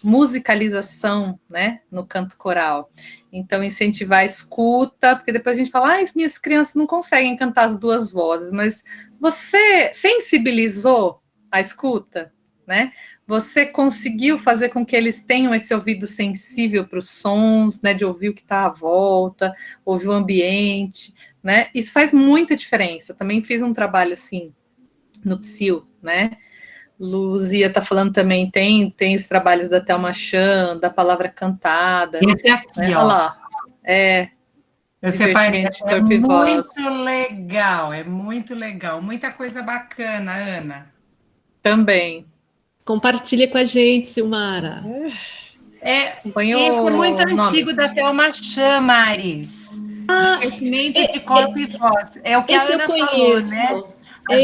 musicalização, né, no canto coral. Então, incentivar a escuta, porque depois a gente fala, as minhas crianças não conseguem cantar as duas vozes, mas você sensibilizou a escuta, né? Você conseguiu fazer com que eles tenham esse ouvido sensível para os sons, né, de ouvir o que está à volta, ouvir o ambiente, né? Isso faz muita diferença. Eu também fiz um trabalho assim no Psil, né? Luzia está falando também, tem os trabalhos da Thelma Chan, da palavra cantada. Esse aqui, né? ó. Olha lá. Eu separei, Divertimento de corpo e voz. É muito legal. Muita coisa bacana, Ana. Também. Compartilha com a gente, Silmara. Esse é muito antigo da Thelma Chan, Maris. Divertimento de corpo e voz. É o que a Ana falou, né? A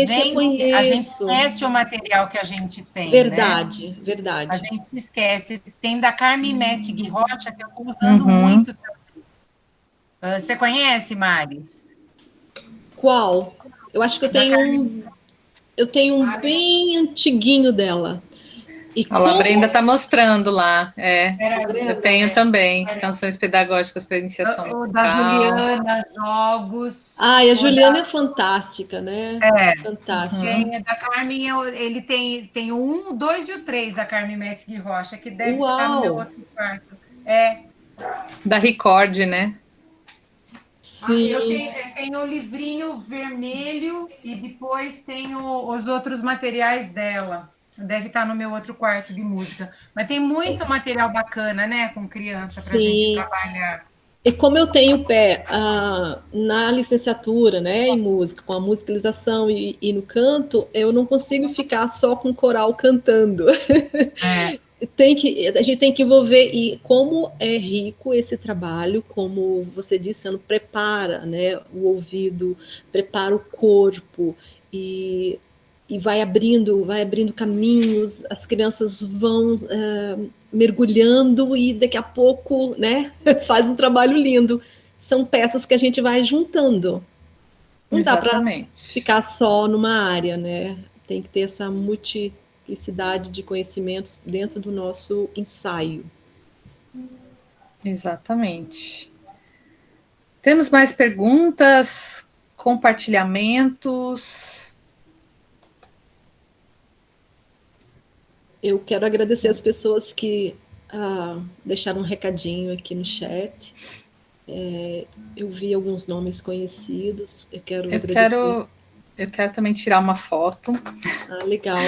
gente esquece o material que a gente tem, verdade, né? Verdade. A gente esquece. Tem da Carmen Metig Rocha, que eu estou usando muito também. Você conhece, Maris? Qual? Eu acho que eu tenho um bem antiguinho dela. A Brenda está mostrando lá. Eu tenho também canções pedagógicas para iniciação musical. Da Juliana, jogos. E a Juliana é fantástica, né? Fantástica. Da Carmen, ele tem o 1, o 2 e o 3 da Carmen Metzg Rocha, que deve estar no meu outro quarto. Da Record, né? Sim. Eu tenho o livrinho vermelho e depois tenho os outros materiais dela. Deve estar no meu outro quarto de música. Mas tem muito material bacana, né, com criança, para a gente trabalhar. E como eu tenho pé na licenciatura, né, em música, com a musicalização e no canto, eu não consigo ficar só com o coral cantando. A gente tem que envolver, e como é rico esse trabalho, como você disse, Ana, prepara, né, o ouvido, prepara o corpo, e vai abrindo caminhos, as crianças vão mergulhando e daqui a pouco, né, faz um trabalho lindo. São peças que a gente vai juntando. Não Exatamente. Dá para ficar só numa área, né? Tem que ter essa multiplicidade de conhecimentos dentro do nosso ensaio. Exatamente. Temos mais perguntas, compartilhamentos? Eu quero agradecer as pessoas que deixaram um recadinho aqui no chat. Eu vi alguns nomes conhecidos. Eu quero também tirar uma foto. Legal.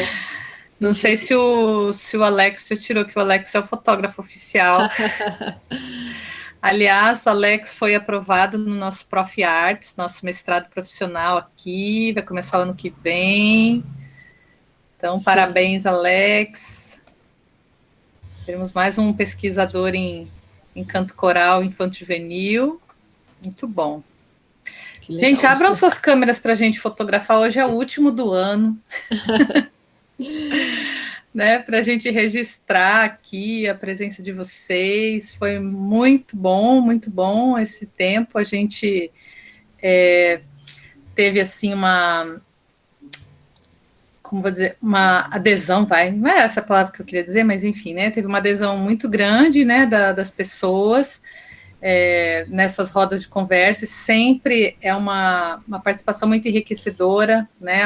Não sei se o Alex já tirou, que o Alex é o fotógrafo oficial. Aliás, Alex foi aprovado no nosso Prof. Arts, nosso mestrado profissional aqui, vai começar o ano que vem. Então, sim, parabéns, Alex. Temos mais um pesquisador em canto coral infanto-juvenil. Muito bom. Gente, abram suas câmeras para a gente fotografar. Hoje é o último do ano. Né, para a gente registrar aqui a presença de vocês. Foi muito bom esse tempo. A gente teve, assim, como vou dizer, uma adesão, não é essa palavra que eu queria dizer, mas enfim, né, teve uma adesão muito grande, né, das pessoas nessas rodas de conversa, e sempre é uma participação muito enriquecedora, né,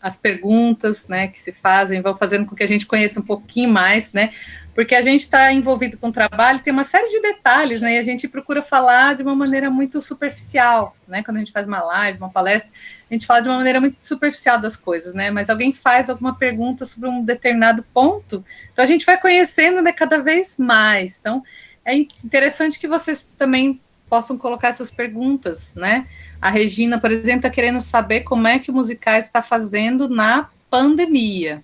as perguntas, né, que se fazem vão fazendo com que a gente conheça um pouquinho mais, né, porque a gente está envolvido com o trabalho, tem uma série de detalhes, né, e a gente procura falar de uma maneira muito superficial, né, quando a gente faz uma live, uma palestra, a gente fala de uma maneira muito superficial das coisas, né, mas alguém faz alguma pergunta sobre um determinado ponto, então a gente vai conhecendo, né, cada vez mais. Então, é interessante que vocês também possam colocar essas perguntas, né? A Regina, por exemplo, está querendo saber como é que o Musicais está fazendo na pandemia.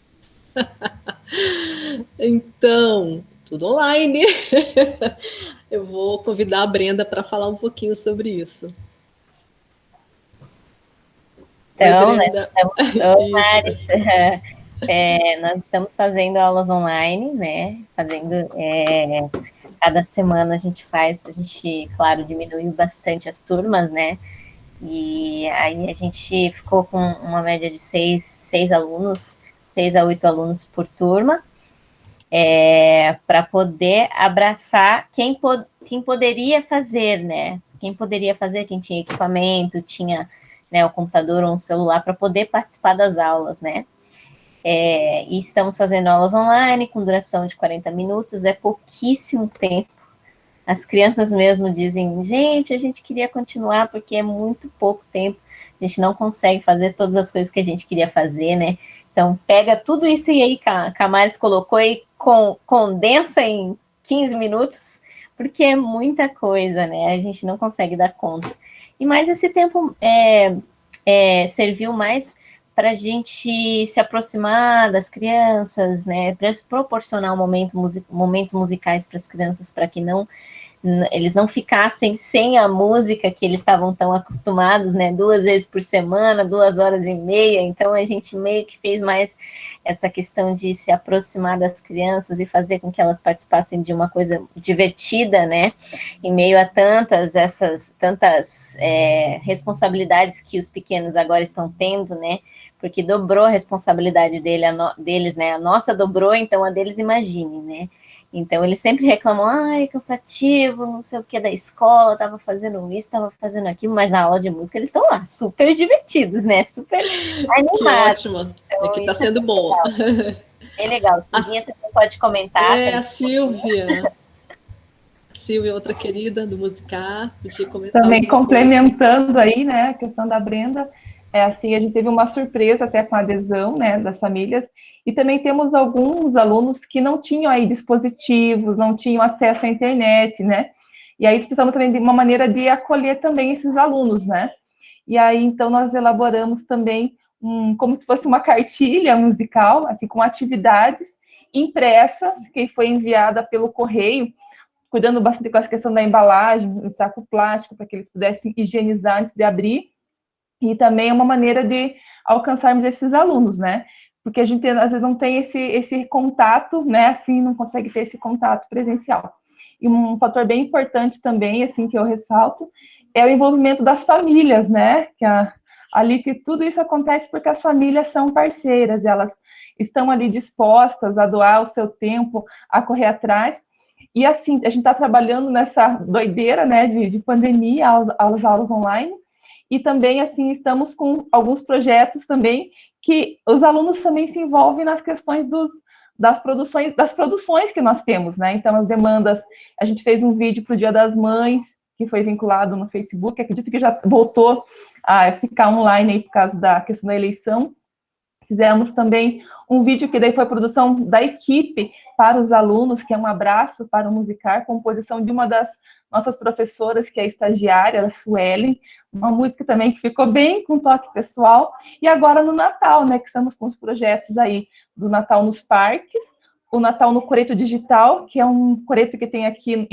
Então, tudo online. Eu vou convidar a Brenda para falar um pouquinho sobre isso. Então, nós estamos fazendo aulas online, né? Cada semana a gente, claro, diminuiu bastante as turmas, né? E aí a gente ficou com uma média de 6 a 8 alunos por turma, para poder abraçar quem poderia fazer, né? Quem poderia fazer, quem tinha equipamento, tinha, né, o computador ou um celular para poder participar das aulas, né? E estamos fazendo aulas online com duração de 40 minutos, é pouquíssimo tempo. As crianças mesmo dizem, gente, a gente queria continuar porque é muito pouco tempo, a gente não consegue fazer todas as coisas que a gente queria fazer, né? Então, pega tudo isso aí que a Camares colocou e condensa em 15 minutos, porque é muita coisa, né? A gente não consegue dar conta. E mais esse tempo serviu mais para a gente se aproximar das crianças, né, para proporcionar momentos musicais para as crianças, para que eles não ficassem sem a música que eles estavam tão acostumados, né, 2 vezes por semana, 2h30, então a gente meio que fez mais essa questão de se aproximar das crianças e fazer com que elas participassem de uma coisa divertida, né, em meio a tantas responsabilidades que os pequenos agora estão tendo, né, porque dobrou a responsabilidade deles, né, a nossa dobrou, então a deles, imagine, né. Então, eles sempre reclamam, ai, cansativo, não sei o que da escola, estava fazendo isso, estava fazendo aquilo, mas na aula de música eles estão lá, super divertidos, né, super animados. Que ótimo, então, que está sendo bom. É legal, Silvinha também pode comentar. A Silvia. Silvia, outra querida do Musicar, podia comentar. Também complementando aí, né, a questão da Brenda, assim, a gente teve uma surpresa até com a adesão, né, das famílias, e também temos alguns alunos que não tinham aí dispositivos, não tinham acesso à internet, né, e aí precisamos também de uma maneira de acolher também esses alunos, né, e aí, então, nós elaboramos também como se fosse uma cartilha musical, assim, com atividades impressas, que foi enviada pelo correio, cuidando bastante com essa questão da embalagem, um saco plástico, para que eles pudessem higienizar antes de abrir, e também é uma maneira de alcançarmos esses alunos, né? Porque a gente, às vezes, não tem esse contato, né? Assim, não consegue ter esse contato presencial. E um fator bem importante também, assim, que eu ressalto, é o envolvimento das famílias, né? Ali que tudo isso acontece porque as famílias são parceiras, elas estão ali dispostas a doar o seu tempo, a correr atrás. E, assim, a gente está trabalhando nessa doideira, né, de pandemia, as aulas online, e também, assim, estamos com alguns projetos também que os alunos também se envolvem nas questões das produções que nós temos, né? Então, as demandas, a gente fez um vídeo para o Dia das Mães, que foi vinculado no Facebook, acredito que já voltou a ficar online aí por causa da questão da eleição, Fizemos também um vídeo que daí foi produção da equipe para os alunos, que é um abraço para o Musicar, composição de uma das nossas professoras, que é estagiária, a Suelen, uma música também que ficou bem com toque pessoal. E agora no Natal, né, que estamos com os projetos aí do Natal nos parques, o Natal no Coreto Digital, que é um coreto que tem aqui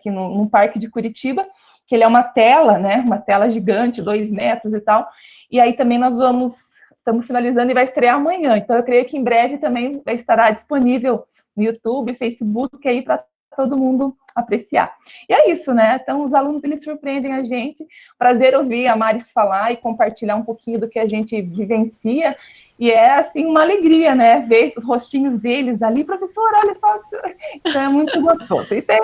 no Parque de Curitiba, que ele é uma tela, né, uma tela gigante, 2 metros e tal. E aí também nós estamos finalizando e vai estrear amanhã. Então, eu creio que em breve também estará disponível no YouTube, Facebook, aí para todo mundo apreciar. E é isso, né? Então, os alunos, eles surpreendem a gente. Prazer ouvir a Maris falar e compartilhar um pouquinho do que a gente vivencia. E é, assim, uma alegria, né? Ver os rostinhos deles ali. Professora, olha só. Então, é muito gostoso. E tem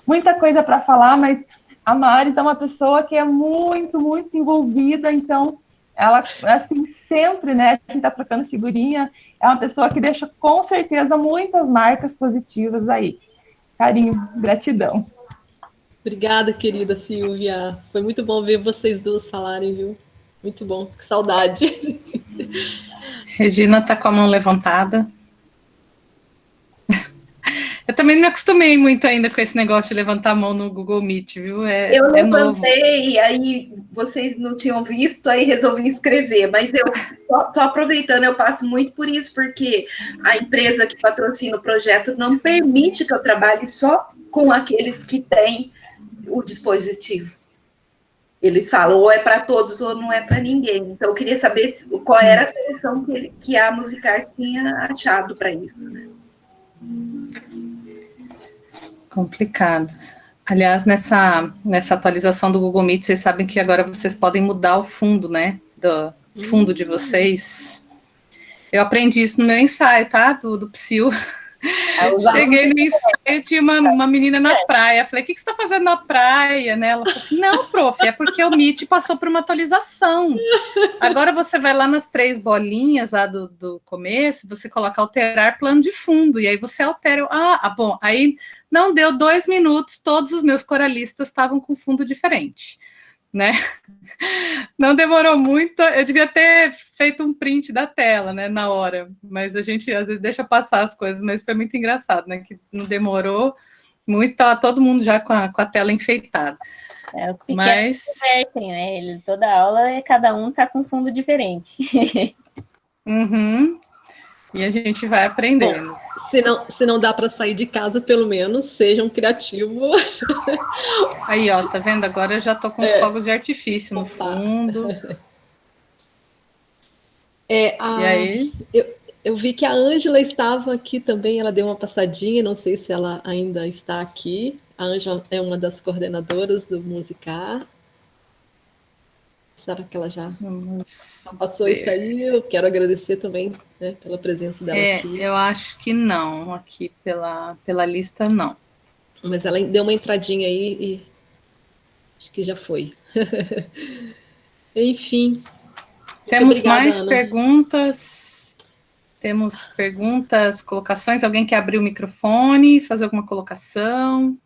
muita coisa para falar, mas a Maris é uma pessoa que é muito, muito envolvida, então ela, assim, sempre, né, a gente está trocando figurinha, é uma pessoa que deixa, com certeza, muitas marcas positivas aí. Carinho, gratidão. Obrigada, querida Silvia. Foi muito bom ver vocês duas falarem, viu? Muito bom, que saudade. Regina está com a mão levantada. Eu também não me acostumei muito ainda com esse negócio de levantar a mão no Google Meet, viu? Eu levantei, aí vocês não tinham visto, aí resolvi escrever, mas eu, só aproveitando, eu passo muito por isso, porque a empresa que patrocina o projeto não permite que eu trabalhe só com aqueles que têm o dispositivo. Eles falam, ou é para todos ou não é para ninguém. Então, eu queria saber qual era a solução que a Musicar tinha achado para isso, né? Complicado. Aliás, nessa atualização do Google Meet, vocês sabem que agora vocês podem mudar o fundo, né? Do fundo de vocês. Eu aprendi isso no meu ensaio, tá? Do Psyu. Cheguei no ensaio, tinha uma menina na praia. Falei, o que você está fazendo na praia? Né? Ela falou assim, não, prof, é porque o Meet passou por uma atualização. Agora você vai lá nas 3 bolinhas lá do começo, você coloca alterar plano de fundo, e aí você altera. Bom, aí não deu 2 minutos, todos os meus coralistas estavam com fundo diferente. Né? Não demorou muito, eu devia ter feito um print da tela, né, na hora, mas a gente às vezes deixa passar as coisas, mas foi muito engraçado, né, que não demorou muito, estava todo mundo já com a tela enfeitada. Os pequenos se divertem, né, toda aula cada um está com fundo diferente. Uhum. E a gente vai aprendendo. Bom, se não dá para sair de casa, pelo menos sejam criativos. Aí, ó, tá vendo? Agora eu já tô com os fogos de artifício no fundo. E aí? Eu vi que a Ângela estava aqui também, ela deu uma passadinha, não sei se ela ainda está aqui. A Ângela é uma das coordenadoras do Musicar. Será que ela já passou isso aí? Eu quero agradecer também, né, pela presença dela aqui. Eu acho que não, aqui pela lista não. Mas ela deu uma entradinha aí e acho que já foi. Enfim. Temos obrigada, mais Ana. Perguntas? Temos perguntas, colocações? Alguém quer abrir o microfone, fazer alguma colocação?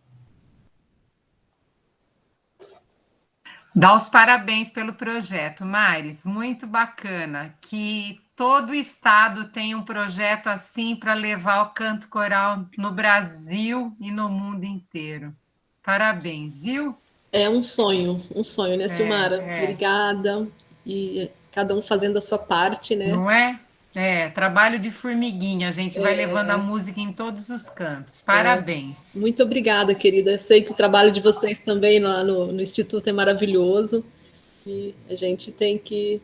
Dá os parabéns pelo projeto, Maris, muito bacana, que todo estado tem um projeto assim para levar o canto coral no Brasil e no mundo inteiro. Parabéns, viu? É um sonho, né, Silmara? Obrigada, e cada um fazendo a sua parte, né? Não é? Trabalho de formiguinha, a gente vai levando a música em todos os cantos. Parabéns. Muito obrigada, querida. Eu sei que o trabalho de vocês também lá no Instituto é maravilhoso e a gente tem que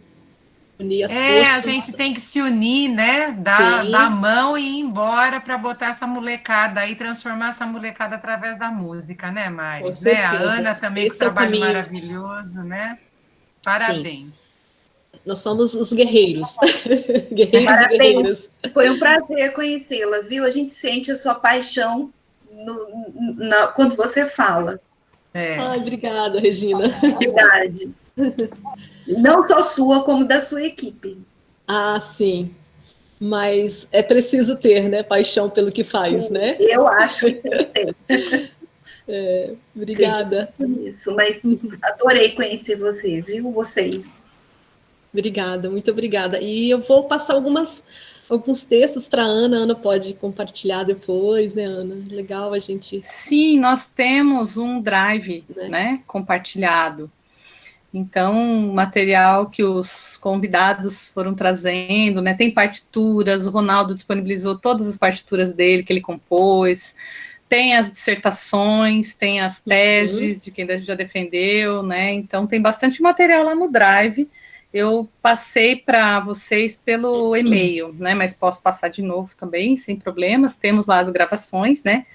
unir as forças. A gente tem que se unir, né? Dar a mão e ir embora para botar essa molecada aí, transformar essa molecada através da música, né, Maris? Né? A Ana também com trabalho maravilhoso, né? Parabéns. Sim. Nós somos os guerreiros. Guerreiros e guerreiras. Foi um prazer conhecê-la, viu? A gente sente a sua paixão quando você fala. Ai, obrigada, Regina. Verdade. Não só sua, como da sua equipe. Ah, sim. Mas é preciso ter, né? Paixão pelo que faz, né? Eu acho que tem. Obrigada. Isso, mas adorei conhecer você, viu? Vocês. Obrigada, muito obrigada. E eu vou passar alguns textos para a Ana pode compartilhar depois, né, Ana? Legal a gente... Sim, nós temos um drive, né, compartilhado. Então, material que os convidados foram trazendo, né, tem partituras, o Ronaldo disponibilizou todas as partituras dele, que ele compôs, tem as dissertações, tem as teses de quem já defendeu, né, então tem bastante material lá no drive. Eu passei para vocês pelo e-mail, né, mas posso passar de novo também, sem problemas, temos lá as gravações, né,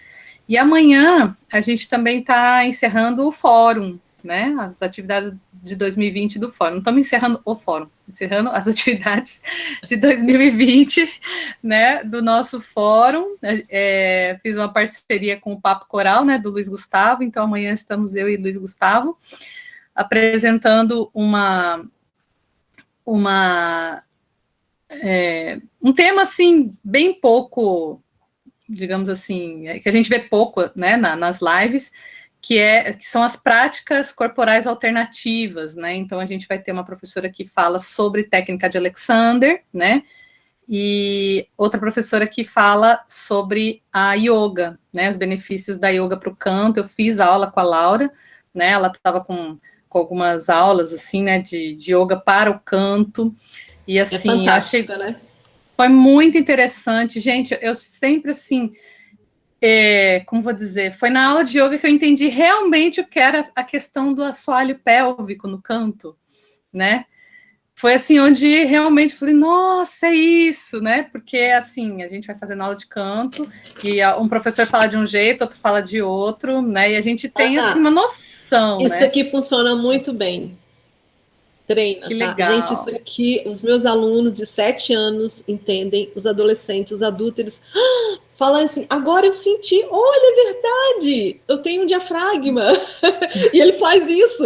e amanhã a gente também está encerrando o fórum, né, as atividades de 2020 do fórum. Não estamos encerrando o fórum, encerrando as atividades de 2020, né, do nosso fórum. Fiz uma parceria com o Papo Coral, né, do Luiz Gustavo, então amanhã estamos eu e Luiz Gustavo apresentando um tema, assim, bem pouco, digamos assim, que a gente vê pouco, né, nas lives, que são as práticas corporais alternativas, né, então a gente vai ter uma professora que fala sobre técnica de Alexander, né, e outra professora que fala sobre a yoga, né, os benefícios da yoga para o canto. Eu fiz aula com a Laura, né, ela estava com algumas aulas, assim, né, de yoga para o canto, e assim, achei, né? Foi muito interessante, gente, eu sempre, assim, como vou dizer, foi na aula de yoga que eu entendi realmente o que era a questão do assoalho pélvico no canto, né, foi assim, onde realmente falei, nossa, é isso, né, porque assim, a gente vai fazendo aula de canto, e um professor fala de um jeito, outro fala de outro, né, e a gente tem, assim, uma noção, isso, né? Aqui funciona muito bem. Treina, que tá? legal. Gente, isso aqui, os meus alunos de 7 anos entendem, os adolescentes, os adultos, eles falam assim, agora eu senti, olha, é verdade, eu tenho um diafragma, e ele faz isso.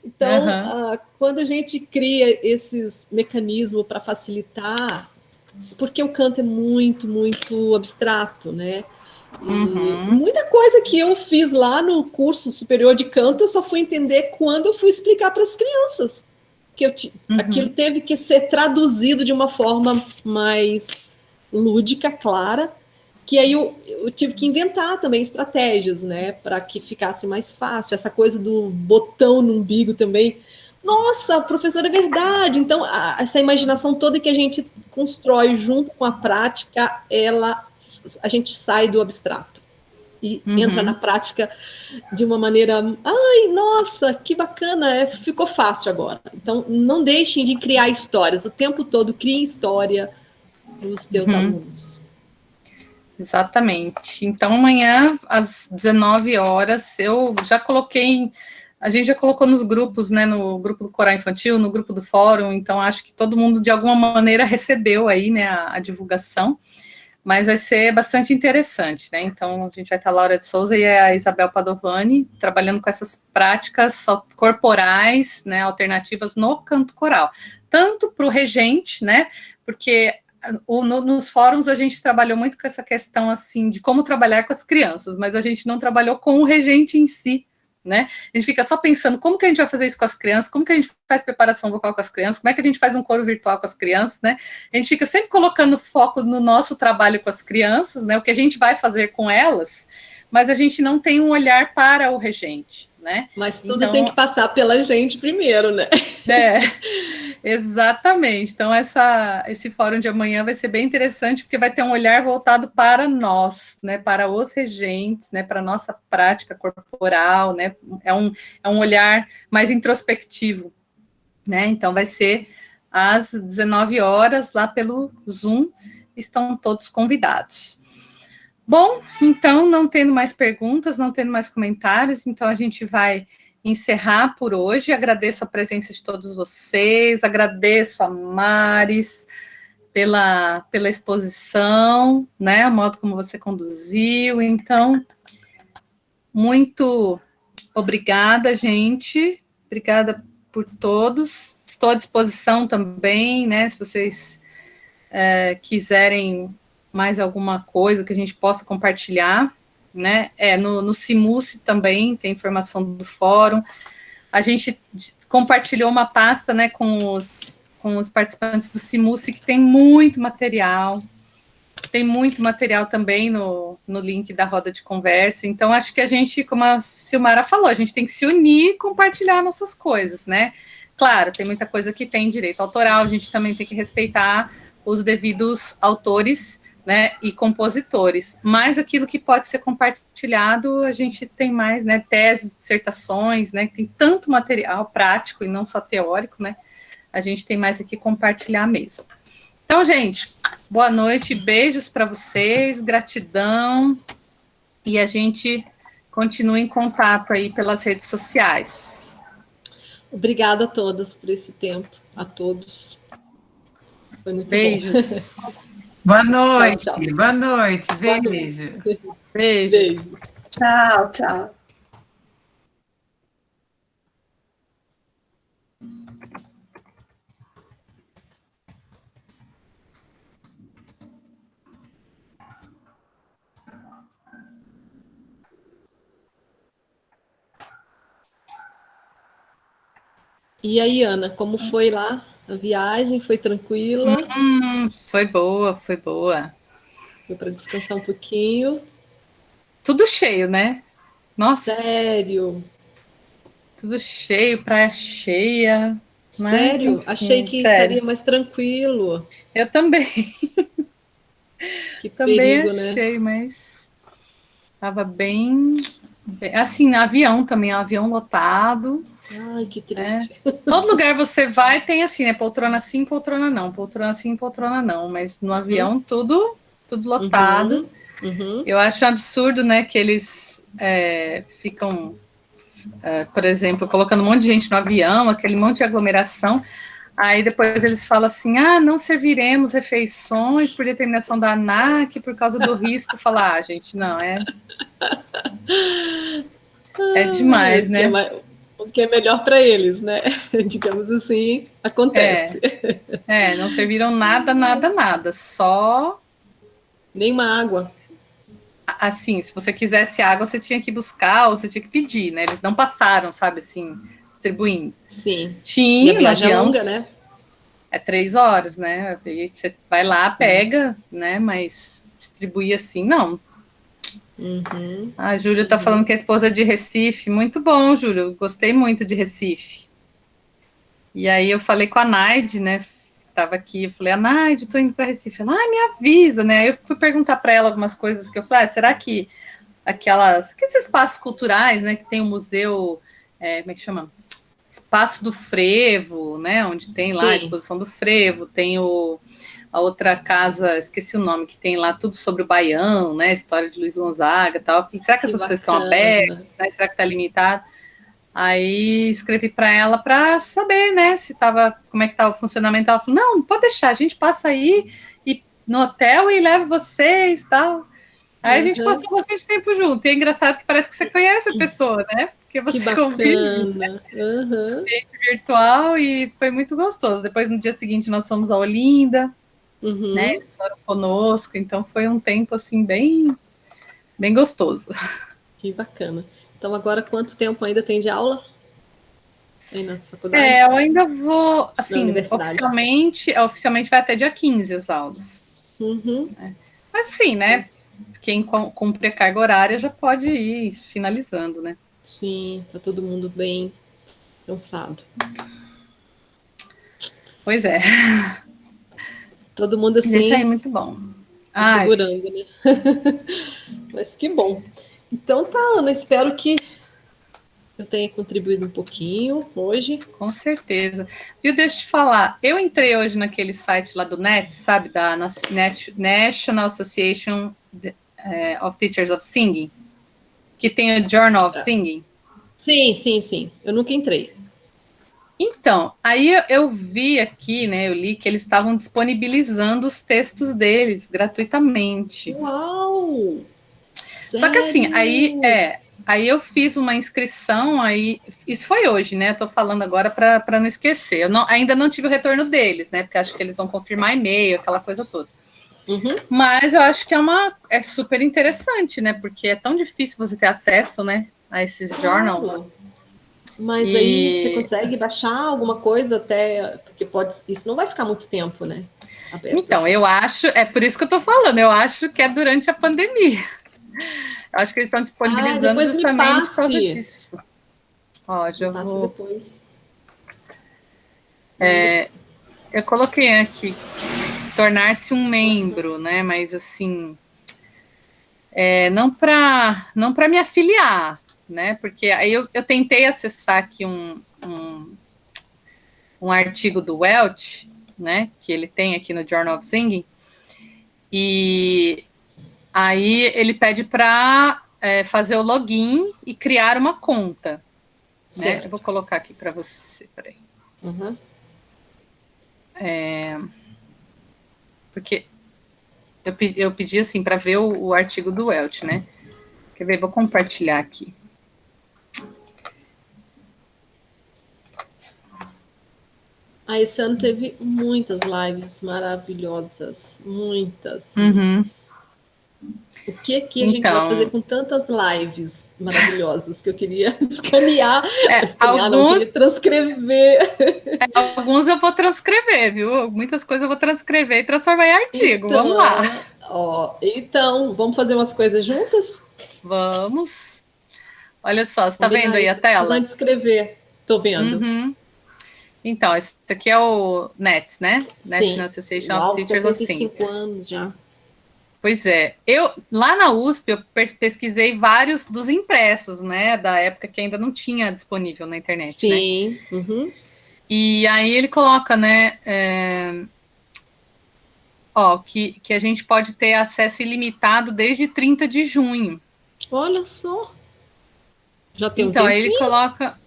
Então, quando a gente cria esses mecanismos para facilitar, porque o canto é muito, muito abstrato, né? E muita coisa que eu fiz lá no curso superior de canto, eu só fui entender quando eu fui explicar para as crianças. Que aquilo teve que ser traduzido de uma forma mais lúdica, clara, que aí eu tive que inventar também estratégias, né, para que ficasse mais fácil. Essa coisa do botão no umbigo também. Nossa, professora, é verdade. Então, essa imaginação toda que a gente constrói junto com a prática, a gente sai do abstrato e entra na prática de uma maneira, ai, nossa, que bacana, ficou fácil agora. Então, não deixem de criar histórias, o tempo todo criem história para os teus alunos. Exatamente. Então, amanhã, às 19 horas, eu já coloquei, a gente já colocou nos grupos, né, no grupo do Coral Infantil, no grupo do Fórum, então acho que todo mundo, de alguma maneira, recebeu aí, né, a divulgação. Mas vai ser bastante interessante, né? Então, a gente vai estar a Laura de Souza e a Isabel Padovani trabalhando com essas práticas corporais, né, alternativas no canto coral. Tanto para o regente, né? Porque nos fóruns a gente trabalhou muito com essa questão, assim, de como trabalhar com as crianças, mas a gente não trabalhou com o regente em si, né? A gente fica só pensando como que a gente vai fazer isso com as crianças, como que a gente faz preparação vocal com as crianças, como é que a gente faz um coro virtual com as crianças, né? A gente fica sempre colocando foco no nosso trabalho com as crianças, né? O que a gente vai fazer com elas, mas a gente não tem um olhar para o regente, né? Mas tudo tem que passar pela gente primeiro, né? Exatamente. Então, esse fórum de amanhã vai ser bem interessante, porque vai ter um olhar voltado para nós, né? Para os regentes, né? Para a nossa prática corporal, né? É um olhar mais introspectivo, né? Então, vai ser às 19 horas, lá pelo Zoom, estão todos convidados. Bom, então, não tendo mais perguntas, não tendo mais comentários, então a gente vai encerrar por hoje. Agradeço a presença de todos vocês, agradeço a Maris pela exposição, né, o modo como você conduziu. Então, muito obrigada, gente, obrigada por todos. Estou à disposição também, né, se vocês quiserem mais alguma coisa que a gente possa compartilhar, né? No Simuce também tem informação do fórum. A gente compartilhou uma pasta, né, com com os participantes do Simuce, que tem muito material. Tem muito material também no link da roda de conversa. Então, acho que a gente, como a Silmara falou, a gente tem que se unir e compartilhar nossas coisas, né? Claro, tem muita coisa que tem direito autoral, a gente também tem que respeitar os devidos autores, né, e compositores. Mas aquilo que pode ser compartilhado, a gente tem mais, né, teses, dissertações, né, tem tanto material prático e não só teórico, né? A gente tem mais aqui compartilhar mesmo. Então, gente, boa noite, beijos para vocês, gratidão, e a gente continua em contato aí pelas redes sociais. Obrigada a todas por esse tempo, a todos. Foi muito beijos. Bom. Boa noite, tchau, tchau. Boa noite, beijo. Beijos. Tchau, tchau. E aí, Ana, como foi lá a viagem? Foi tranquila? Foi boa, foi boa. Foi para descansar um pouquinho? Tudo cheio, né? Nossa. Sério? Tudo cheio, praia cheia. Sério? Mas, achei que estaria mais tranquilo. Eu também. Que também perigo, achei, né? mas estava bem... Assim, avião também, avião lotado. Ai, que triste. Todo lugar você vai tem assim, né? Poltrona sim, poltrona não. Poltrona sim, poltrona não. Mas no avião tudo lotado. Eu acho um absurdo, né? Que eles ficam, por exemplo, colocando um monte de gente no avião, aquele monte de aglomeração. Aí depois eles falam assim, não serviremos refeições por determinação da ANAC por causa do risco. Falar, gente, não, é demais, né? O que é melhor para eles, né? Digamos assim, acontece. Não serviram nada, só... Nenhuma água. Assim, se você quisesse água, você tinha que buscar ou você tinha que pedir, né? Eles não passaram, sabe, assim, distribuindo. Sim. Tinha, e a viagem é longa, né? É 3 horas, né? Você vai lá, pega, né? Mas distribuir assim, não. A Júlia tá falando que a esposa é de Recife. Muito bom, Júlia. Gostei muito de Recife. E aí eu falei com a Naide, né? Tava aqui, eu falei, Naide, tô indo para Recife. Ela, me avisa, né? Aí eu fui perguntar para ela algumas coisas que eu falei, será que aqueles espaços culturais, né? Que tem o museu, como é que chama? Espaço do Frevo, né? Onde tem lá a exposição do Frevo, tem a outra casa, esqueci o nome, que tem lá tudo sobre o Baião, né? História de Luiz Gonzaga e tal. Falei, será que essas coisas estão abertas? Né? Será que está limitado? Aí escrevi para ela para saber, né? Como é que estava o funcionamento. Ela falou, não, pode deixar, a gente passa aí no hotel e leva vocês e tal. Aí a gente passou bastante tempo junto. E é engraçado que parece que você conhece a pessoa, né? Porque você convive, né? Virtual, e foi muito gostoso. Depois, no dia seguinte, nós fomos a Olinda, né? Eles foram conosco, então foi um tempo, assim, bem gostoso. Que bacana. Então, agora, quanto tempo ainda tem de aula? Aí na faculdade? Eu ainda vou, assim, oficialmente vai até dia 15 as aulas. Mas, assim, né? Quem cumpre a carga horária já pode ir finalizando, né? Sim, tá todo mundo bem cansado. Pois é. Todo mundo assim... Isso aí é muito bom. Segurando, né? Mas que bom. Então tá, Ana, espero que eu tenha contribuído um pouquinho hoje. Com certeza. Viu, deixa eu te falar, eu entrei hoje naquele site lá do NET, sabe, da National Association of Teachers of Singing, que tem o Journal of Singing. Sim. Eu nunca entrei. Então, aí eu vi aqui, né, eu li que eles estavam disponibilizando os textos deles gratuitamente. Uau! Só que assim, aí eu fiz uma inscrição, isso foi hoje, né? Eu tô falando agora para não esquecer. Ainda não tive o retorno deles, né? Porque acho que eles vão confirmar e-mail, aquela coisa toda. Mas eu acho que é super interessante, né? Porque é tão difícil você ter acesso, né, a esses journals. Mas aí você consegue baixar alguma coisa até, porque isso não vai ficar muito tempo, né? Aberto. Então, eu acho, é por isso que eu tô falando, eu acho que é durante a pandemia. Eu acho que eles estão disponibilizando justamente por causa disso. Ó, já vou... Depois. Eu coloquei aqui, tornar-se um membro, né? Mas assim, não para me afiliar, né? Porque aí eu tentei acessar aqui um artigo do Welch, né? Que ele tem aqui no Journal of Singing, e aí ele pede para fazer o login e criar uma conta, né? Eu vou colocar aqui para você, peraí. Uhum. Porque eu pedi assim para ver o artigo do Welch, né? Quer ver? Vou compartilhar aqui. Esse ano teve muitas lives maravilhosas, muitas. Uhum. O que a gente vai fazer com tantas lives maravilhosas que eu queria escanear? Não, queria transcrever. Alguns eu vou transcrever, viu? Muitas coisas eu vou transcrever e transformar em artigo. Então, vamos lá. Então, vamos fazer umas coisas juntas? Vamos. Olha só, você está vendo aí a tela? Precisando escrever. Estou vendo. Uhum. Então, esse aqui é o NETS, né? Sim. National Association of Teachers of Singing. 75 anos já. Pois é. Lá na USP, eu pesquisei vários dos impressos, né? Da época que ainda não tinha disponível na internet, Sim. né? Uhum. E aí ele coloca, né? Que a gente pode ter acesso ilimitado desde 30 de junho. Olha só. Já tem então, aí ele coloca...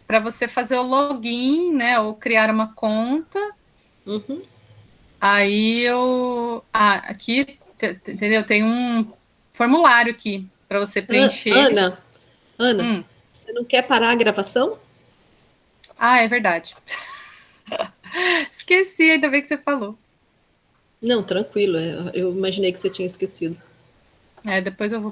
para você fazer o login, né? Ou criar uma conta. Uhum. Aí aqui, entendeu? Tem um formulário aqui para você preencher. Ana, você não quer parar a gravação? É verdade. Esqueci, ainda bem que você falou. Não, tranquilo. Eu imaginei que você tinha esquecido. Depois eu vou